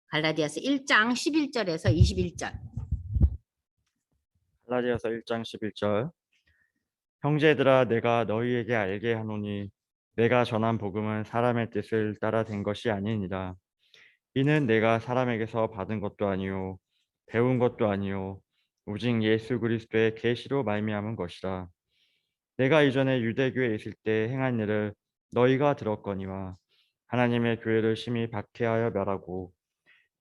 갈라디아서 1장 11절에서 21절.
갈라디아서 1장 11절. 형제들아, 내가 너희에게 알게 하노니 내가 전한 복음은 사람의 뜻을 따라 된 것이 아니니라. 이는 내가 사람에게서 받은 것도 아니요 배운 것도 아니요 오직 예수 그리스도의 계시로 말미암은 것이라. 내가 이전에 유대교에 있을 때 행한 일을 너희가 들었거니와 하나님의 교회를 심히 박해하여 멸하고,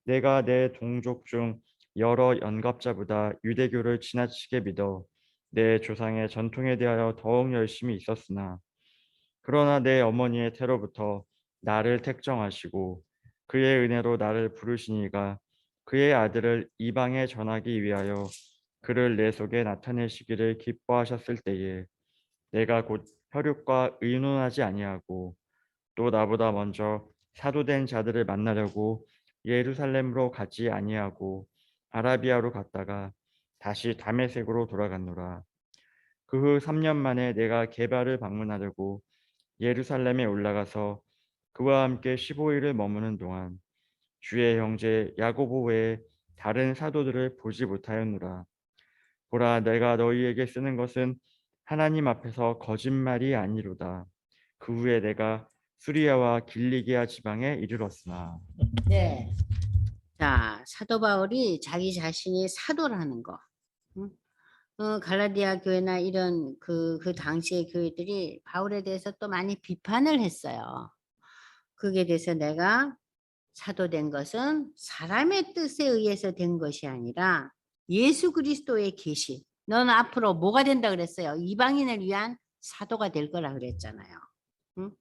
내가 내 동족 중 여러 연갑자보다 유대교를 지나치게 믿어 내 조상의 전통에 대하여 더욱 열심히 있었으나, 그러나 내 어머니의 태로부터 나를 택정하시고 그의 은혜로 나를 부르시니가 그의 아들을 이방에 전하기 위하여 그를 내 속에 나타내시기를 기뻐하셨을 때에, 내가 곧 혈육과 의논하지 아니하고 또 나보다 먼저 사도된 자들을 만나려고 예루살렘으로 가지 아니하고 아라비아로 갔다가 다시 다메섹으로 돌아갔노라. 그 후 3년 만에 내가 게바를 방문하려고 예루살렘에 올라가서 그와 함께 15일을 머무는 동안 주의 형제 야고보 외에 다른 사도들을 보지 못하였노라. 보라, 내가 너희에게 쓰는 것은 하나님 앞에서 거짓말이 아니로다. 그 후에 내가 수리아와 길리기아 지방에 이르렀으나.
네. 자, 사도 바울이 자기 자신이 사도라는 거. 응? 갈라디아 교회나 이런 그 당시의 교회들이 바울에 대해서 또 많이 비판을 했어요. 그게 대해서 내가 사도된 것은 사람의 뜻에 의해서 된 것이 아니라 예수 그리스도의 계시. 너는 앞으로 뭐가 된다 그랬어요? 이방인을 위한 사도가 될 거라 그랬잖아요. 응?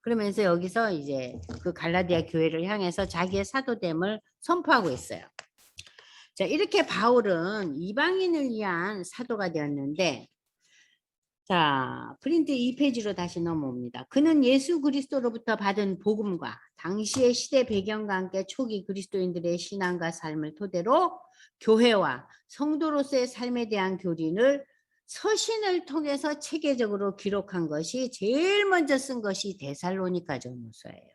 그러면서 여기서 이제 그 갈라디아 교회를 향해서 자기의 사도됨을 선포하고 있어요. 자, 이렇게 바울은 이방인을 위한 사도가 되었는데, 자, 프린트 2페이지로 다시 넘어옵니다. 그는 예수 그리스도로부터 받은 복음과 당시의 시대 배경과 함께 초기 그리스도인들의 신앙과 삶을 토대로 교회와 성도로서의 삶에 대한 교린을 서신을 통해서 체계적으로 기록한 것이, 제일 먼저 쓴 것이 데살로니가 전후서예요.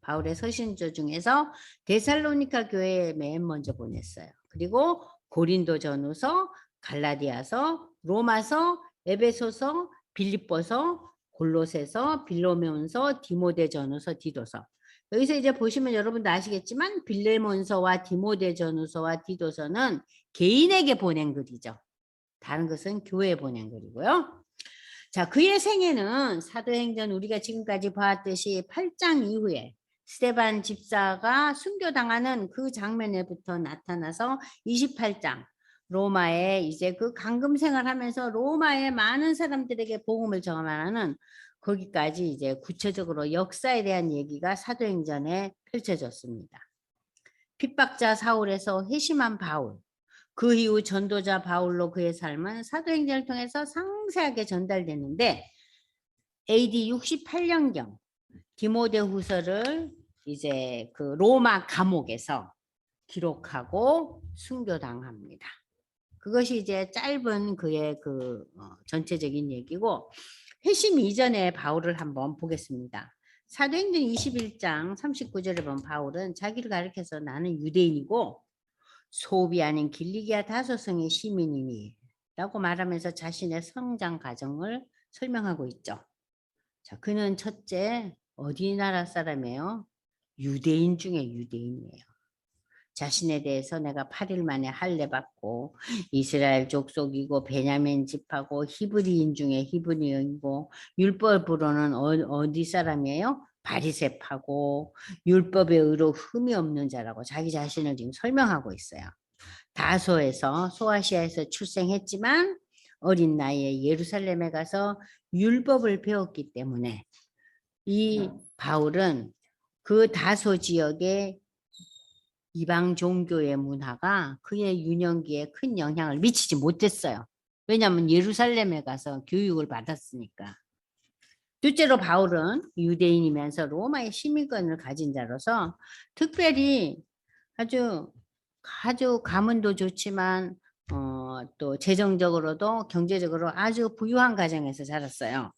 바울의 서신조 중에서 데살로니가 교회에 맨 먼저 보냈어요. 그리고 고린도 전후서, 갈라디아서, 로마서, 에베소서, 빌립보서, 골로새서, 빌로몬서, 디모데전후서, 디도서. 여기서 이제 보시면 여러분도 아시겠지만 빌레몬서와 디모데전후서와 디도서는 개인에게 보낸 글이죠. 다른 것은 교회에 보낸 글이고요. 자, 그의 생애는 사도행전 우리가 지금까지 보았듯이 8장 이후에 스데반 집사가 순교당하는 그 장면에부터 나타나서 28장 로마에 이제 그 감금 생활하면서 로마의 많은 사람들에게 복음을 전하는 거기까지 이제 구체적으로 역사에 대한 얘기가 사도행전에 펼쳐졌습니다. 핍박자 사울에서 회심한 바울, 그 이후 전도자 바울로 그의 삶은 사도행전을 통해서 상세하게 전달되는데 AD 68년경 디모데후서를 이제 그 로마 감옥에서 기록하고 순교당합니다. 그것이 이제 짧은 그의 그 전체적인 얘기고 회심 이전에 바울을 한번 보겠습니다. 사도행전 21장 39절에 보면 바울은 자기를 가리켜서 나는 유대인이고 소비 아닌 길리기아 다소성의 시민이니 라고 말하면서 자신의 성장 과정을 설명하고 있죠. 자, 그는 첫째 어디 나라 사람이에요? 유대인 중에 유대인이에요. 자신에 대해서 내가 8일 만에 할례 받고 이스라엘 족속이고 베냐민 집하고 히브리인 중에 히브리인이고 율법으로는 어디 사람이에요? 바리새파고 율법의 의로 흠이 없는 자라고 자기 자신을 지금 설명하고 있어요. 다소에서 소아시아에서 출생했지만 어린 나이에 예루살렘에 가서 율법을 배웠기 때문에 이 바울은 그 다소 지역의 이방 종교의 문화가 그의 유년기에 큰 영향을 미치지 못했어요. 왜냐하면 예루살렘에 가서 교육을 받았으니까. 둘째로 바울은 유대인이면서 로마의 시민권을 가진 자로서 특별히 아주 가문도 좋지만 또 재정적으로도 경제적으로 아주 부유한 가정에서 자랐어요.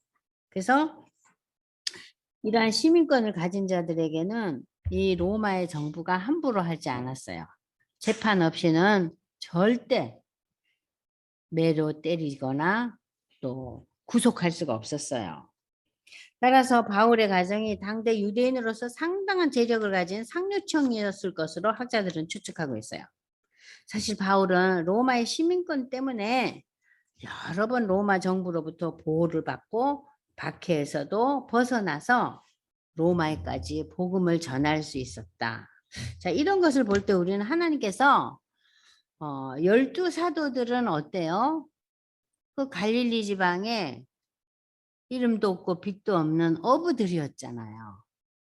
그래서 이러한 시민권을 가진 자들에게는 이 로마의 정부가 함부로 하지 않았어요. 재판 없이는 절대 매로 때리거나 또 구속할 수가 없었어요. 따라서 바울의 가정이 당대 유대인으로서 상당한 재력을 가진 상류층이었을 것으로 학자들은 추측하고 있어요. 사실 바울은 로마의 시민권 때문에 여러 번 로마 정부로부터 보호를 받고 박해에서도 벗어나서 로마에까지 복음을 전할 수 있었다. 자, 이런 것을 볼 때 우리는 하나님께서 12사도들은 어때요? 그 갈릴리 지방에 이름도 없고 빛도 없는 어부들이었잖아요.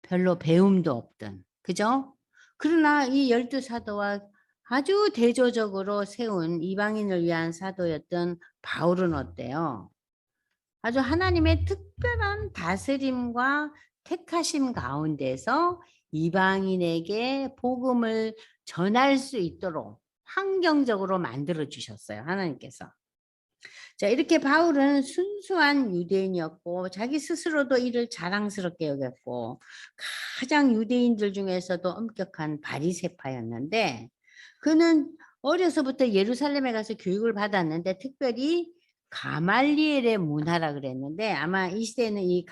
별로 배움도 없던. 그죠? 그러나 이 12사도와 아주 대조적으로 세운 이방인을 위한 사도였던 바울은 어때요? 아주 하나님의 특별한 다스림과 택하심 가운데서 이방인에게 복음을 전할 수 있도록 환경적으로 만들어 주셨어요. 하나님께서. 자, 이렇게 바울은 순수한 유대인이었고 자기 스스로도 이를 자랑스럽게 여겼고 가장 유대인들 중에서도 엄격한 바리새파였는데 그는 어려서부터 예루살렘에 가서 교육을 받았는데 특별히 가말리엘의 문화라 그랬는데 아마 이 시대에는 이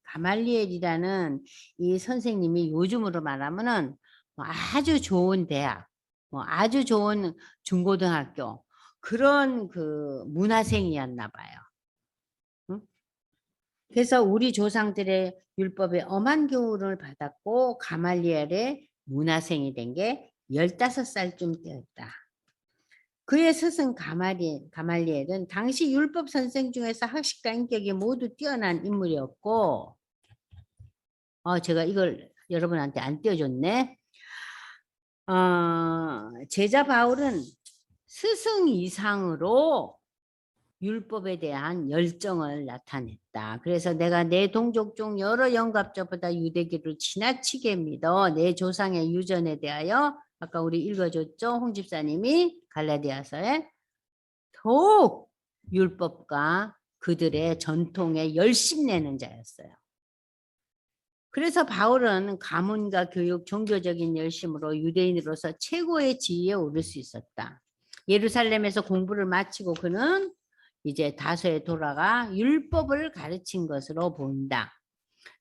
가말리엘이라는 이 선생님이 요즘으로 말하면은 뭐 아주 좋은 대학, 뭐 아주 좋은 중고등학교 그런 그 문화생이었나 봐요. 응? 그래서 우리 조상들의 율법에 엄한 교훈을 받았고 가말리엘의 문화생이 된 게 15살쯤 되었다. 그의 스승 가말리엘은 당시 율법 선생 중에서 학식과 인격이 모두 뛰어난 인물이었고 제가 이걸 여러분한테 안 띄워줬네. 제자 바울은 스승 이상으로 율법에 대한 열정을 나타냈다. 그래서 내가 내 동족 중 여러 영갑자보다 유대교를 지나치게 믿어 내 조상의 유전에 대하여 아까 우리 읽어줬죠. 홍 집사님이 갈라디아서에 더욱 율법과 그들의 전통에 열심내는 자였어요. 그래서 바울은 가문과 교육, 종교적인 열심으로 유대인으로서 최고의 지위에 오를 수 있었다. 예루살렘에서 공부를 마치고 그는 이제 다소에 돌아가 율법을 가르친 것으로 보인다.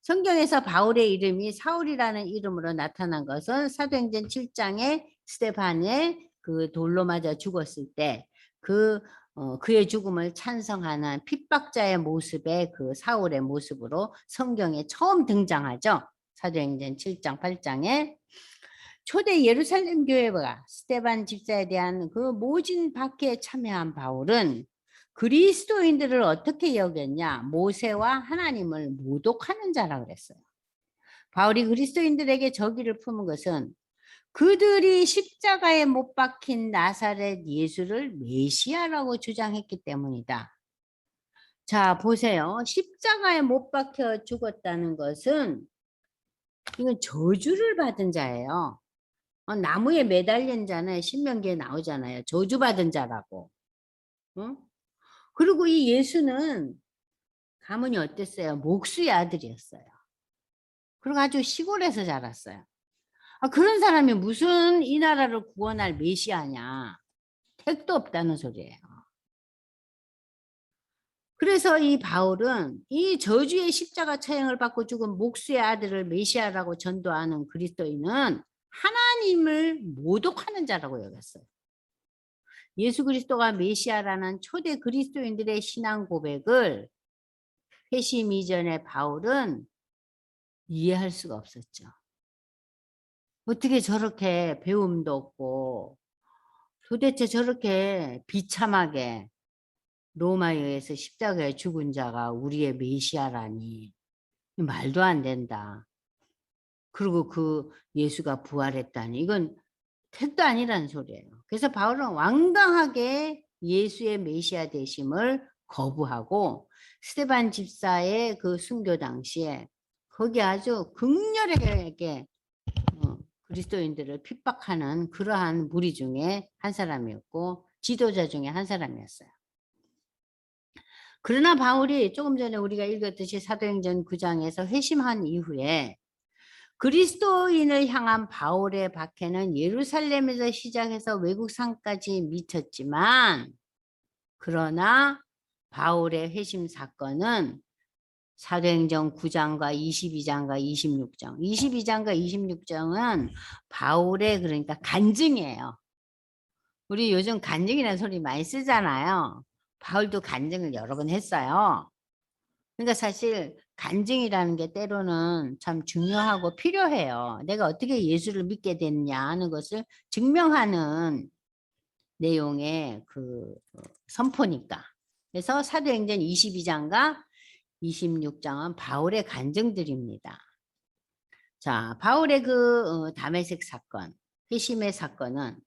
성경에서 바울의 이름이 사울이라는 이름으로 나타난 것은 사도행전 7장에 스데반의 그 돌로 맞아 죽었을 때 그의 죽음을 찬성하는 핍박자의 모습의 그 사울의 모습으로 성경에 처음 등장하죠. 사도행전 7장 8장에 초대 예루살렘 교회가 스데반 집사에 대한 그 모진 박해에 참여한 바울은 그리스도인들을 어떻게 여겼냐? 모세와 하나님을 모독하는 자라 그랬어요. 바울이 그리스도인들에게 저기를 품은 것은 그들이 십자가에 못 박힌 나사렛 예수를 메시아라고 주장했기 때문이다. 자, 보세요. 십자가에 못 박혀 죽었다는 것은 이건 저주를 받은 자예요. 나무에 매달린 자는 신명기에 나오잖아요. 저주받은 자라고. 응? 그리고 이 예수는 가문이 어땠어요? 목수의 아들이었어요. 그리고 아주 시골에서 자랐어요. 그런 사람이 무슨 이 나라를 구원할 메시아냐. 택도 없다는 소리예요. 그래서 이 바울은 이 저주의 십자가 처형을 받고 죽은 목수의 아들을 메시아라고 전도하는 그리스도인은 하나님을 모독하는 자라고 여겼어요. 예수 그리스도가 메시아라는 초대 그리스도인들의 신앙 고백을 회심 이전의 바울은 이해할 수가 없었죠. 어떻게 저렇게 배움도 없고 도대체 저렇게 비참하게 로마에 의해서 십자가에 죽은 자가 우리의 메시아라니 말도 안 된다. 그리고 그 예수가 부활했다니 이건 택도 아니라는 소리예요. 그래서 바울은 완강하게 예수의 메시아 되심을 거부하고 스데반 집사의 그 순교 당시에 거기 아주 극렬하게 그리스도인들을 핍박하는 그러한 무리 중에 한 사람이었고 지도자 중에 한 사람이었어요. 그러나 바울이 조금 전에 우리가 읽었듯이 사도행전 9장에서 회심한 이후에 그리스도인을 향한 바울의 박해는 예루살렘에서 시작해서 외국 상까지 미쳤지만 그러나 바울의 회심 사건은 사도행전 9장과 22장과 26장 22장과 26장은 바울의 그러니까 간증이에요. 우리 요즘 간증이라는 소리 많이 쓰잖아요. 바울도 간증을 여러 번 했어요. 그러니까 사실 간증이라는 게 때로는 참 중요하고 필요해요. 내가 어떻게 예수를 믿게 됐냐 하는 것을 증명하는 내용의 그 선포니까. 그래서 사도행전 22장과 26장은 바울의 간증들입니다. 자, 바울의 그 다메섹 사건, 회심의 사건은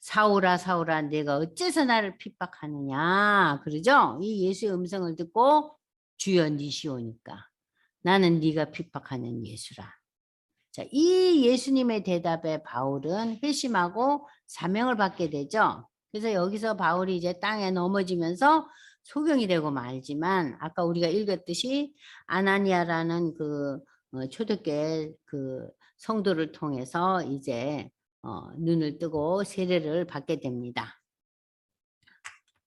사울아 사울아 내가 어째서 나를 핍박하느냐 그러죠. 이 예수의 음성을 듣고 주여 니시오니까 나는 네가 핍박하는 예수라. 자, 이 예수님의 대답에 바울은 회심하고 사명을 받게 되죠. 그래서 여기서 바울이 이제 땅에 넘어지면서 소경이 되고 말지만 아까 우리가 읽었듯이 아나니아라는 그 초대교회 그 성도를 통해서 이제 눈을 뜨고 세례를 받게 됩니다.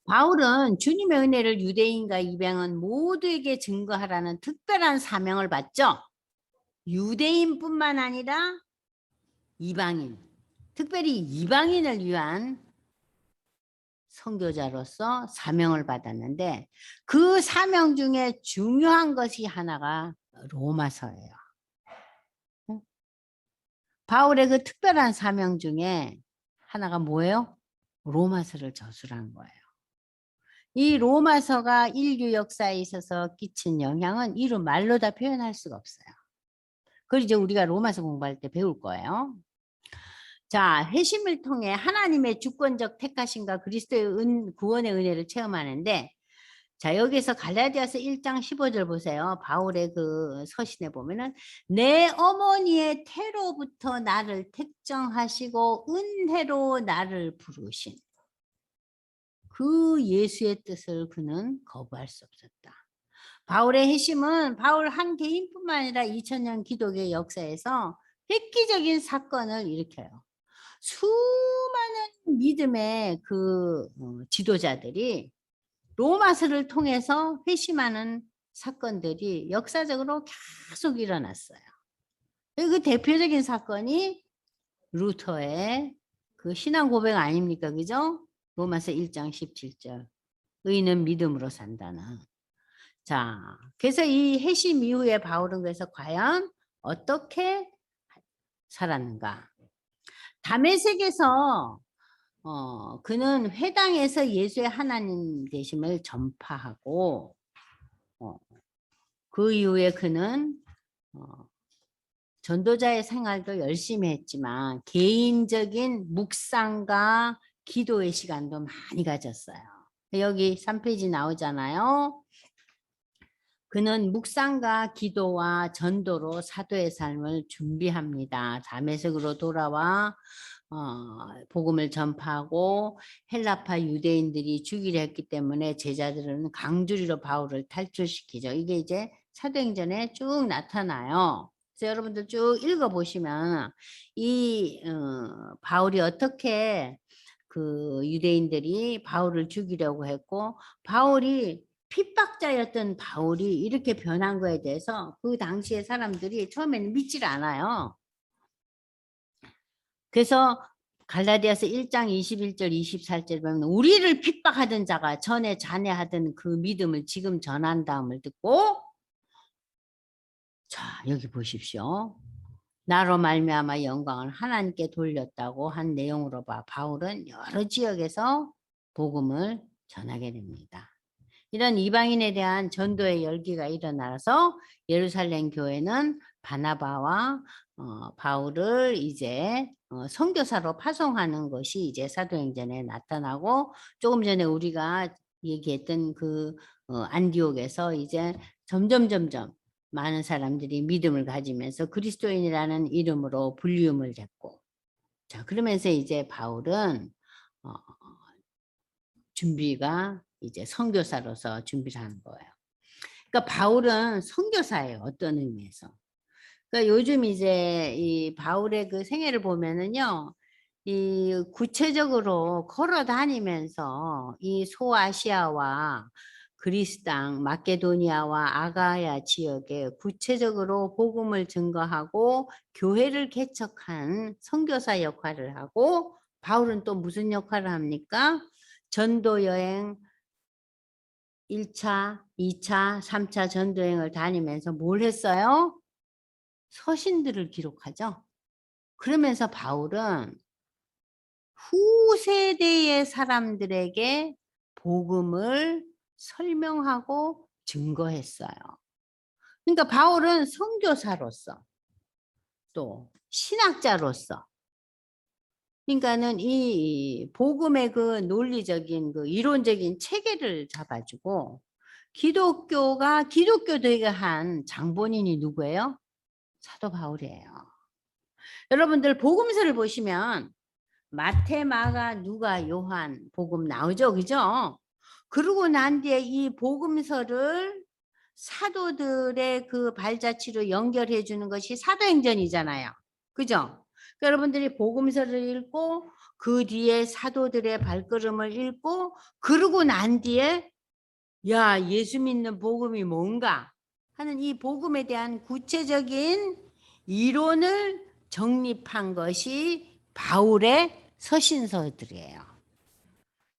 바울은 주님의 은혜를 유대인과 이방인 모두에게 증거하라는 특별한 사명을 받죠. 유대인뿐만 아니라 이방인, 특별히 이방인을 위한 선교자로서 사명을 받았는데 그 사명 중에 중요한 것이 하나가 로마서예요. 바울의 그 특별한 사명 중에 하나가 뭐예요? 로마서를 저술한 거예요. 이 로마서가 인류 역사에 있어서 끼친 영향은 이루 말로 다 표현할 수가 없어요. 그걸 이제 우리가 로마서 공부할 때 배울 거예요. 자, 회심을 통해 하나님의 주권적 택하심과 그리스도의 구원의 은혜를 체험하는데 자, 여기서 갈라디아서 1장 15절 보세요. 바울의 그 서신에 보면은 내 어머니의 태로부터 나를 택정하시고 은혜로 나를 부르신 그 예수의 뜻을 그는 거부할 수 없었다. 바울의 회심은 바울 한 개인뿐만 아니라 2000년 기독교 역사에서 획기적인 사건을 일으켜요. 수많은 믿음의 그 지도자들이 로마서를 통해서 회심하는 사건들이 역사적으로 계속 일어났어요. 그 대표적인 사건이 루터의 그 신앙 고백 아닙니까? 그죠? 로마서 1장 17절. 의인은 믿음으로 산다는. 자, 그래서 이 회심 이후에 바울은 그래서 과연 어떻게 살았는가? 다메섹에서 그는 회당에서 예수의 하나님 되심을 전파하고 그 이후에 그는 전도자의 생활도 열심히 했지만 개인적인 묵상과 기도의 시간도 많이 가졌어요. 여기 3페이지 나오잖아요. 그는 묵상과 기도와 전도로 사도의 삶을 준비합니다. 다메섹으로 돌아와 복음을 전파하고 헬라파 유대인들이 죽이려 했기 때문에 제자들은 강주리로 바울을 탈출시키죠. 이게 이제 사도행전에 쭉 나타나요. 그래서 여러분들 쭉 읽어보시면 이 바울이 어떻게 그 유대인들이 바울을 죽이려고 했고 바울이 핍박자였던 바울이 이렇게 변한 거에 대해서 그 당시에 사람들이 처음에는 믿질 않아요. 그래서 갈라디아서 1장 21절 24절 보면 우리를 핍박하던 자가 전에 잔해하던 그 믿음을 지금 전한다음을 듣고 자 여기 보십시오. 나로 말미암아 영광을 하나님께 돌렸다고 한 내용으로 봐 바울은 여러 지역에서 복음을 전하게 됩니다. 이런 이방인에 대한 전도의 열기가 일어나서 예루살렘 교회는 바나바와 바울을 이제 선교사로 파송하는 것이 이제 사도행전에 나타나고 조금 전에 우리가 얘기했던 그 안디옥에서 이제 점점 많은 사람들이 믿음을 가지면서 그리스도인이라는 이름으로 불리움을 잡고 자 그러면서 이제 바울은 준비가 이제 선교사로서 준비를 하는 거예요. 그러니까 바울은 선교사예요. 어떤 의미에서. 그러니까 요즘 이제 이 바울의 그 생애를 보면은요. 이 구체적으로 걸어 다니면서 이 소아시아와 그리스 땅, 마케도니아와 아가야 지역에 구체적으로 복음을 증거하고 교회를 개척한 선교사 역할을 하고 바울은 또 무슨 역할을 합니까? 전도 여행 1차, 2차, 3차 전도여행을 다니면서 뭘 했어요? 서신들을 기록하죠. 그러면서 바울은 후세대의 사람들에게 복음을 설명하고 증거했어요. 그러니까 바울은 선교사로서 또 신학자로서 그러니까는 이 복음의 그 논리적인 그 이론적인 체계를 잡아주고 기독교가 기독교되게 한 장본인이 누구예요? 사도 바울이에요. 여러분들 복음서를 보시면 마태, 마가, 누가, 요한 복음 나오죠, 그죠? 그러고 난 뒤에 이 복음서를 사도들의 그 발자취로 연결해 주는 것이 사도행전이잖아요, 그죠? 여러분들이 복음서를 읽고 그 뒤에 사도들의 발걸음을 읽고 그러고 난 뒤에 야 예수 믿는 복음이 뭔가 하는 이 복음에 대한 구체적인 이론을 정립한 것이 바울의 서신서들이에요.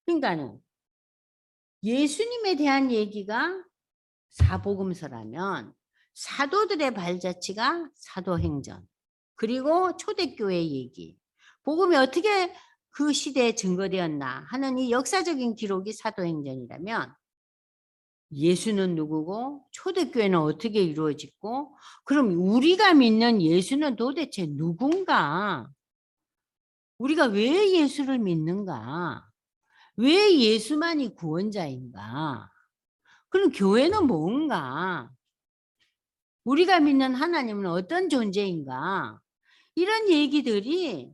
그러니까는 예수님에 대한 얘기가 사복음서라면 사도들의 발자취가 사도행전 그리고 초대교회 얘기 복음이 어떻게 그 시대에 증거되었나 하는 이 역사적인 기록이 사도행전이라면 예수는 누구고 초대교회는 어떻게 이루어졌고 그럼 우리가 믿는 예수는 도대체 누군가? 우리가 왜 예수를 믿는가? 왜 예수만이 구원자인가? 그럼 교회는 뭔가? 우리가 믿는 하나님은 어떤 존재인가? 이런 얘기들이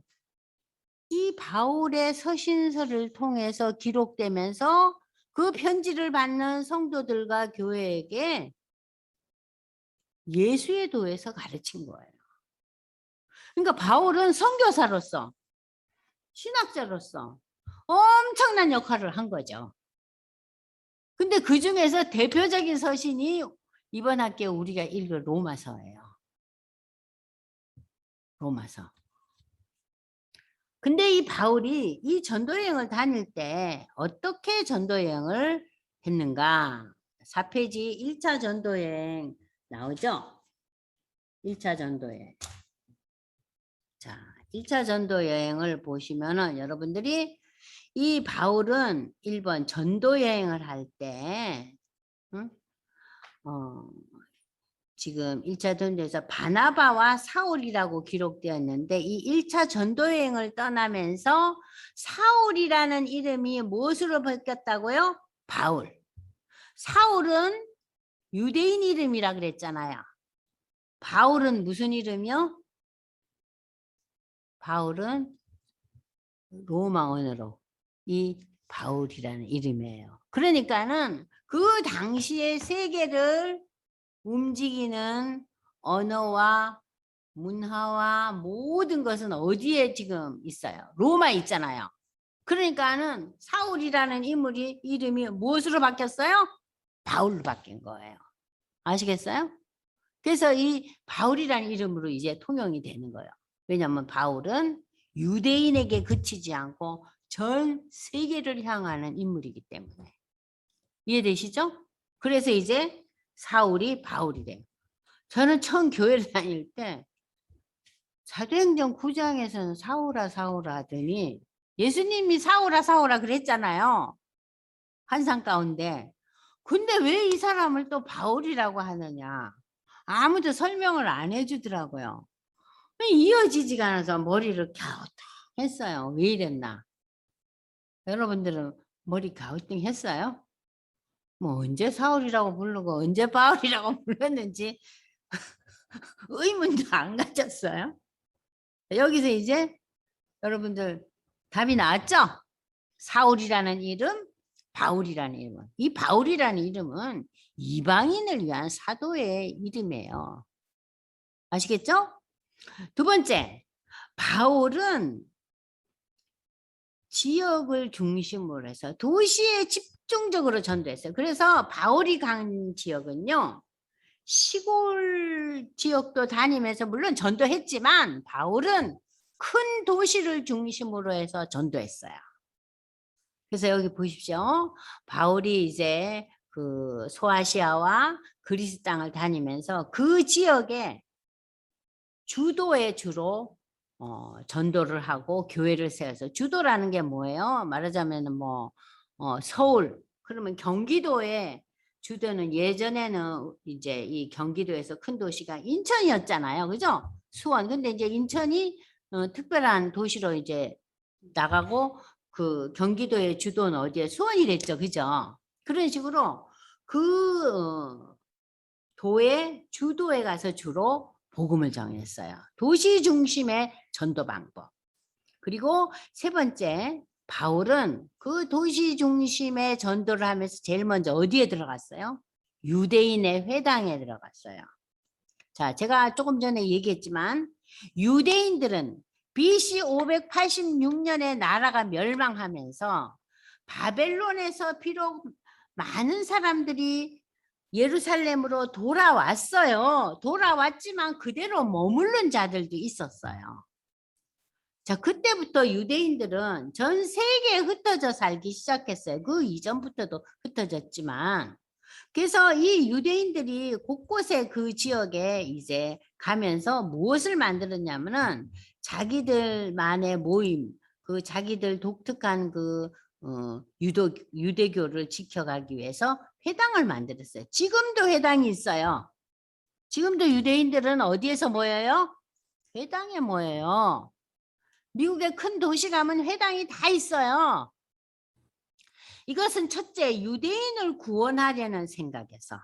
이 바울의 서신서를 통해서 기록되면서 그 편지를 받는 성도들과 교회에게 예수의 도에서 가르친 거예요. 그러니까 바울은 선교사로서 신학자로서 엄청난 역할을 한 거죠. 근데 그 중에서 대표적인 서신이 이번 학기에 우리가 읽을 로마서예요. 로마서. 근데 이 바울이 이 전도여행을 다닐 때 어떻게 전도여행을 했는가? 4페이지 1차 전도여행 나오죠? 1차 전도 여행. 자, 1차 전도 여행을 보시면은 여러분들이 이 바울은 1번 전도 여행을 할 때, 응? 지금 1차 전도에서 바나바와 사울이라고 기록되었는데 이 1차 전도 여행을 떠나면서 사울이라는 이름이 무엇으로 바뀌었다고요? 바울. 사울은 유대인 이름이라 그랬잖아요. 바울은 무슨 이름이요? 바울은 로마 언어로 이 바울이라는 이름이에요. 그러니까는 그 당시의 세계를 움직이는 언어와 문화와 모든 것은 어디에 지금 있어요? 로마에 있잖아요. 그러니까는 사울이라는 인물이 이름이 무엇으로 바뀌었어요? 바울로 바뀐 거예요. 아시겠어요? 그래서 이 바울이라는 이름으로 이제 통용이 되는 거예요. 왜냐하면 바울은 유대인에게 그치지 않고 전 세계를 향하는 인물이기 때문에. 이해되시죠? 그래서 이제 사울이 바울이 돼요. 저는 처음 교회를 다닐 때 사도행전 9장에서는 사울아 사울아 하더니 예수님이 사울아 사울아 그랬잖아요. 환상 가운데. 근데 왜 이 사람을 또 바울이라고 하느냐. 아무도 설명을 안 해주더라고요. 이어지지가 않아서 머리를 갸우뚱했어요. 왜 이랬나. 여러분들은 머리 갸우뚱 했어요? 뭐 언제 사울이라고 부르고 언제 바울이라고 불렀는지 의문도 안 가졌어요. 여기서 이제 여러분들 답이 나왔죠? 사울이라는 이름, 바울이라는 이름. 이 바울이라는 이름은 이방인을 위한 사도의 이름이에요. 아시겠죠? 두 번째, 바울은 지역을 중심으로 해서 도시에 집중적으로 전도했어요. 그래서 바울이 간 지역은요. 시골 지역도 다니면서 물론 전도했지만 바울은 큰 도시를 중심으로 해서 전도했어요. 그래서 여기 보십시오. 바울이 이제 그 소아시아와 그리스 땅을 다니면서 그 지역에 주도에 주로 전도를 하고 교회를 세워서 주도라는 게 뭐예요? 말하자면 뭐 서울 그러면 경기도에 주도는 예전에는 이제 이 경기도에서 큰 도시가 인천이었잖아요. 그죠? 수원. 근데 이제 인천이 특별한 도시로 이제 나가고 그 경기도의 주도는 어디에 수원이랬죠. 그죠? 그런 식으로 그 도의 주도에 가서 주로 복음을 전했어요. 도시 중심의 전도 방법. 그리고 세 번째, 바울은 그 도시 중심의 전도를 하면서 제일 먼저 어디에 들어갔어요? 유대인의 회당에 들어갔어요. 자, 제가 조금 전에 얘기했지만 유대인들은 BC 586년에 나라가 멸망하면서 바벨론에서 비록 많은 사람들이 예루살렘으로 돌아왔어요. 돌아왔지만 그대로 머무른 자들도 있었어요. 자, 그때부터 유대인들은 전 세계에 흩어져 살기 시작했어요. 그 이전부터도 흩어졌지만. 그래서 이 유대인들이 곳곳에 그 지역에 이제 가면서 무엇을 만들었냐면은 자기들만의 모임, 그 자기들 독특한 그 유대교를 지켜가기 위해서 회당을 만들었어요. 지금도 회당이 있어요. 지금도 유대인들은 어디에서 모여요? 회당에 모여요. 미국의 큰 도시 가면 회당이 다 있어요. 이것은 첫째, 유대인을 구원하려는 생각에서.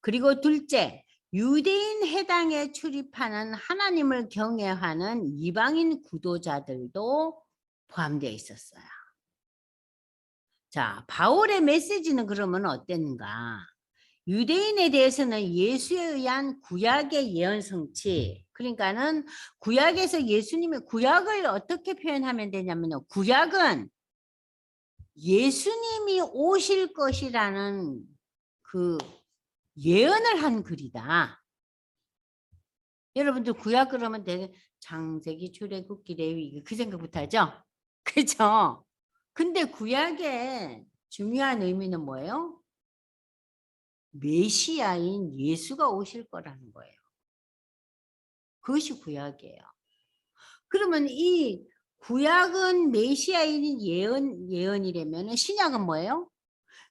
그리고 둘째, 유대인 회당에 출입하는 하나님을 경외하는 이방인 구도자들도 포함되어 있었어요. 자, 바울의 메시지는 그러면 어땠는가? 유대인에 대해서는 예수에 의한 구약의 예언 성취. 그러니까는 구약에서 예수님의 구약을 어떻게 표현하면 되냐면요. 구약은 예수님이 오실 것이라는 그 예언을 한 글이다. 여러분들 구약 그러면 되게 창세기, 출애굽기, 레위기 그 생각부터 하죠? 그죠? 근데 구약의 중요한 의미는 뭐예요? 메시아인 예수가 오실 거라는 거예요. 그것이 구약이에요. 그러면 이 구약은 메시아인 예언이라면 신약은 뭐예요?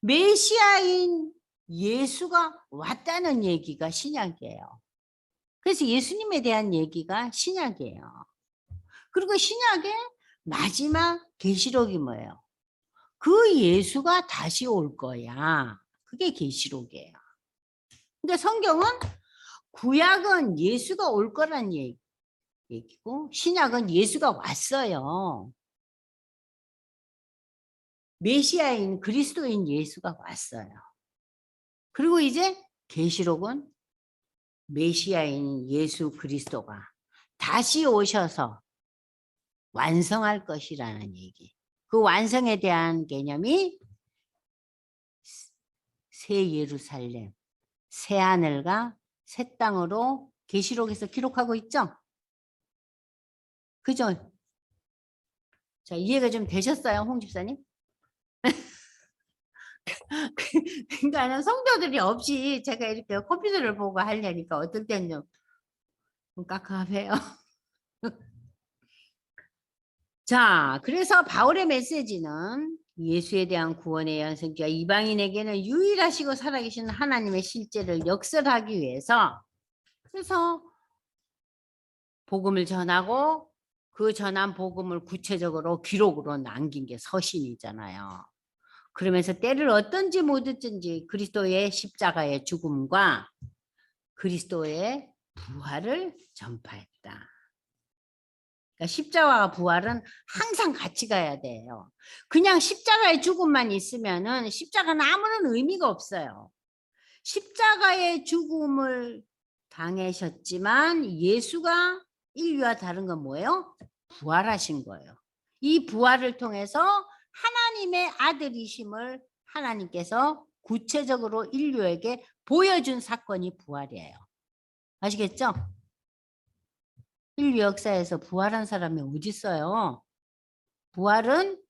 메시아인 예수가 왔다는 얘기가 신약이에요. 그래서 예수님에 대한 얘기가 신약이에요. 그리고 신약의 마지막 계시록이 뭐예요? 그 예수가 다시 올 거야. 그게 계시록이에요. 근데 성경은 구약은 예수가 올 거란 얘기고 신약은 예수가 왔어요. 메시아인 그리스도인 예수가 왔어요. 그리고 이제 계시록은 메시아인 예수 그리스도가 다시 오셔서 완성할 것이라는 얘기. 그 완성에 대한 개념이 새 예루살렘, 새 하늘과 새 땅으로 계시록에서 기록하고 있죠? 그죠? 자, 이해가 좀 되셨어요, 홍 집사님? 그러니까 성도들이 없이 제가 이렇게 컴퓨터를 보고 하려니까 어떨 때는 좀 깝깝해요. 자, 그래서 바울의 메시지는 예수에 대한 구원의 연승기와 이방인에게는 유일하시고 살아계신 하나님의 실제를 역설하기 위해서 그래서 복음을 전하고 그 전한 복음을 구체적으로 기록으로 남긴 게 서신이잖아요. 그러면서 때를 어떤지 못 어쩐지 그리스도의 십자가의 죽음과 그리스도의 부활을 전파했다. 그러니까 십자가와 부활은 항상 같이 가야 돼요. 그냥 십자가의 죽음만 있으면은 십자가는 아무런 의미가 없어요. 십자가의 죽음을 당하셨지만 예수가 인류와 다른 건 뭐예요? 부활하신 거예요. 이 부활을 통해서 하나님의 아들이심을 하나님께서 구체적으로 인류에게 보여준 사건이 부활이에요. 아시겠죠? 인류 역사에서 부활한 사람이 어디 있어요? 부활은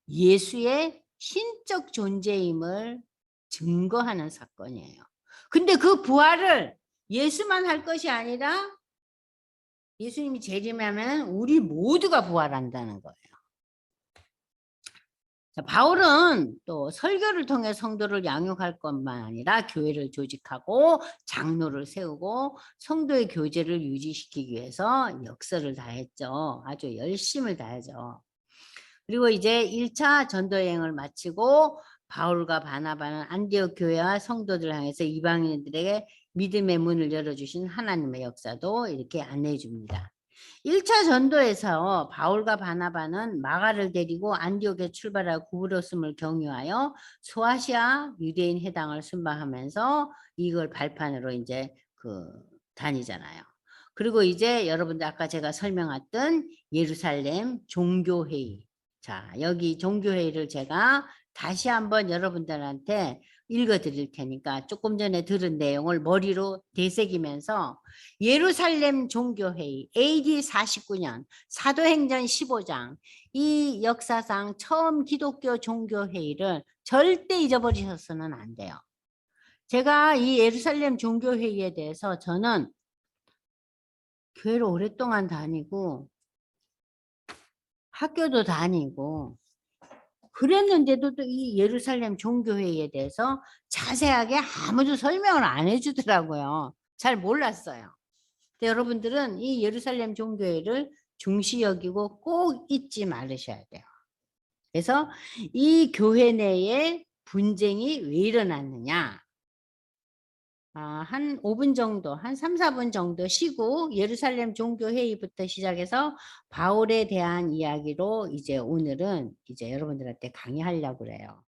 예수의 신적 존재임을 증거하는 사건이에요. 근데 그 부활을 예수만 할 것이 아니라 예수님이 재림하면 우리 모두가 부활한다는 거예요. 자, 바울은 또 설교를 통해 성도를 양육할 것만 아니라 교회를 조직하고 장로를 세우고 성도의 교제를 유지시키기 위해서 역설을 다했죠. 아주 열심을 다하죠. 그리고 이제 1차 전도여행을 마치고 바울과 바나바는 안디옥 교회와 성도들 향해서 이방인들에게 믿음의 문을 열어주신 하나님의 역사도 이렇게 안내해 줍니다. 1차 전도에서 바울과 바나바는 마가를 데리고 안디옥에 출발하고 구부로스을 경유하여 소아시아 유대인 회당을 순방하면서 이걸 발판으로 이제 다니잖아요. 그리고 이제 여러분들 아까 제가 설명했던 예루살렘 종교회의. 자, 여기 종교회의를 제가 다시 한번 여러분들한테 읽어 드릴 테니까 조금 전에 들은 내용을 머리로 되새기면서 예루살렘 종교회의 AD 49년 사도행전 15장 이 역사상 처음 기독교 종교회의를 절대 잊어버리셔서는 안 돼요. 제가 이 예루살렘 종교회의에 대해서 저는 교회를 오랫동안 다니고 학교도 다니고 그랬는데도 또 이 예루살렘 종교회의에 대해서 자세하게 아무도 설명을 안 해주더라고요. 잘 몰랐어요. 근데 여러분들은 이 예루살렘 종교회를 중시 여기고 꼭 잊지 말으셔야 돼요. 그래서 이 교회 내에 분쟁이 왜 일어났느냐. 한 5분 정도, 한 3, 4분 정도 쉬고 예루살렘 종교회의부터 시작해서 바울에 대한 이야기로 이제 오늘은 이제 여러분들한테 강의하려고 그래요.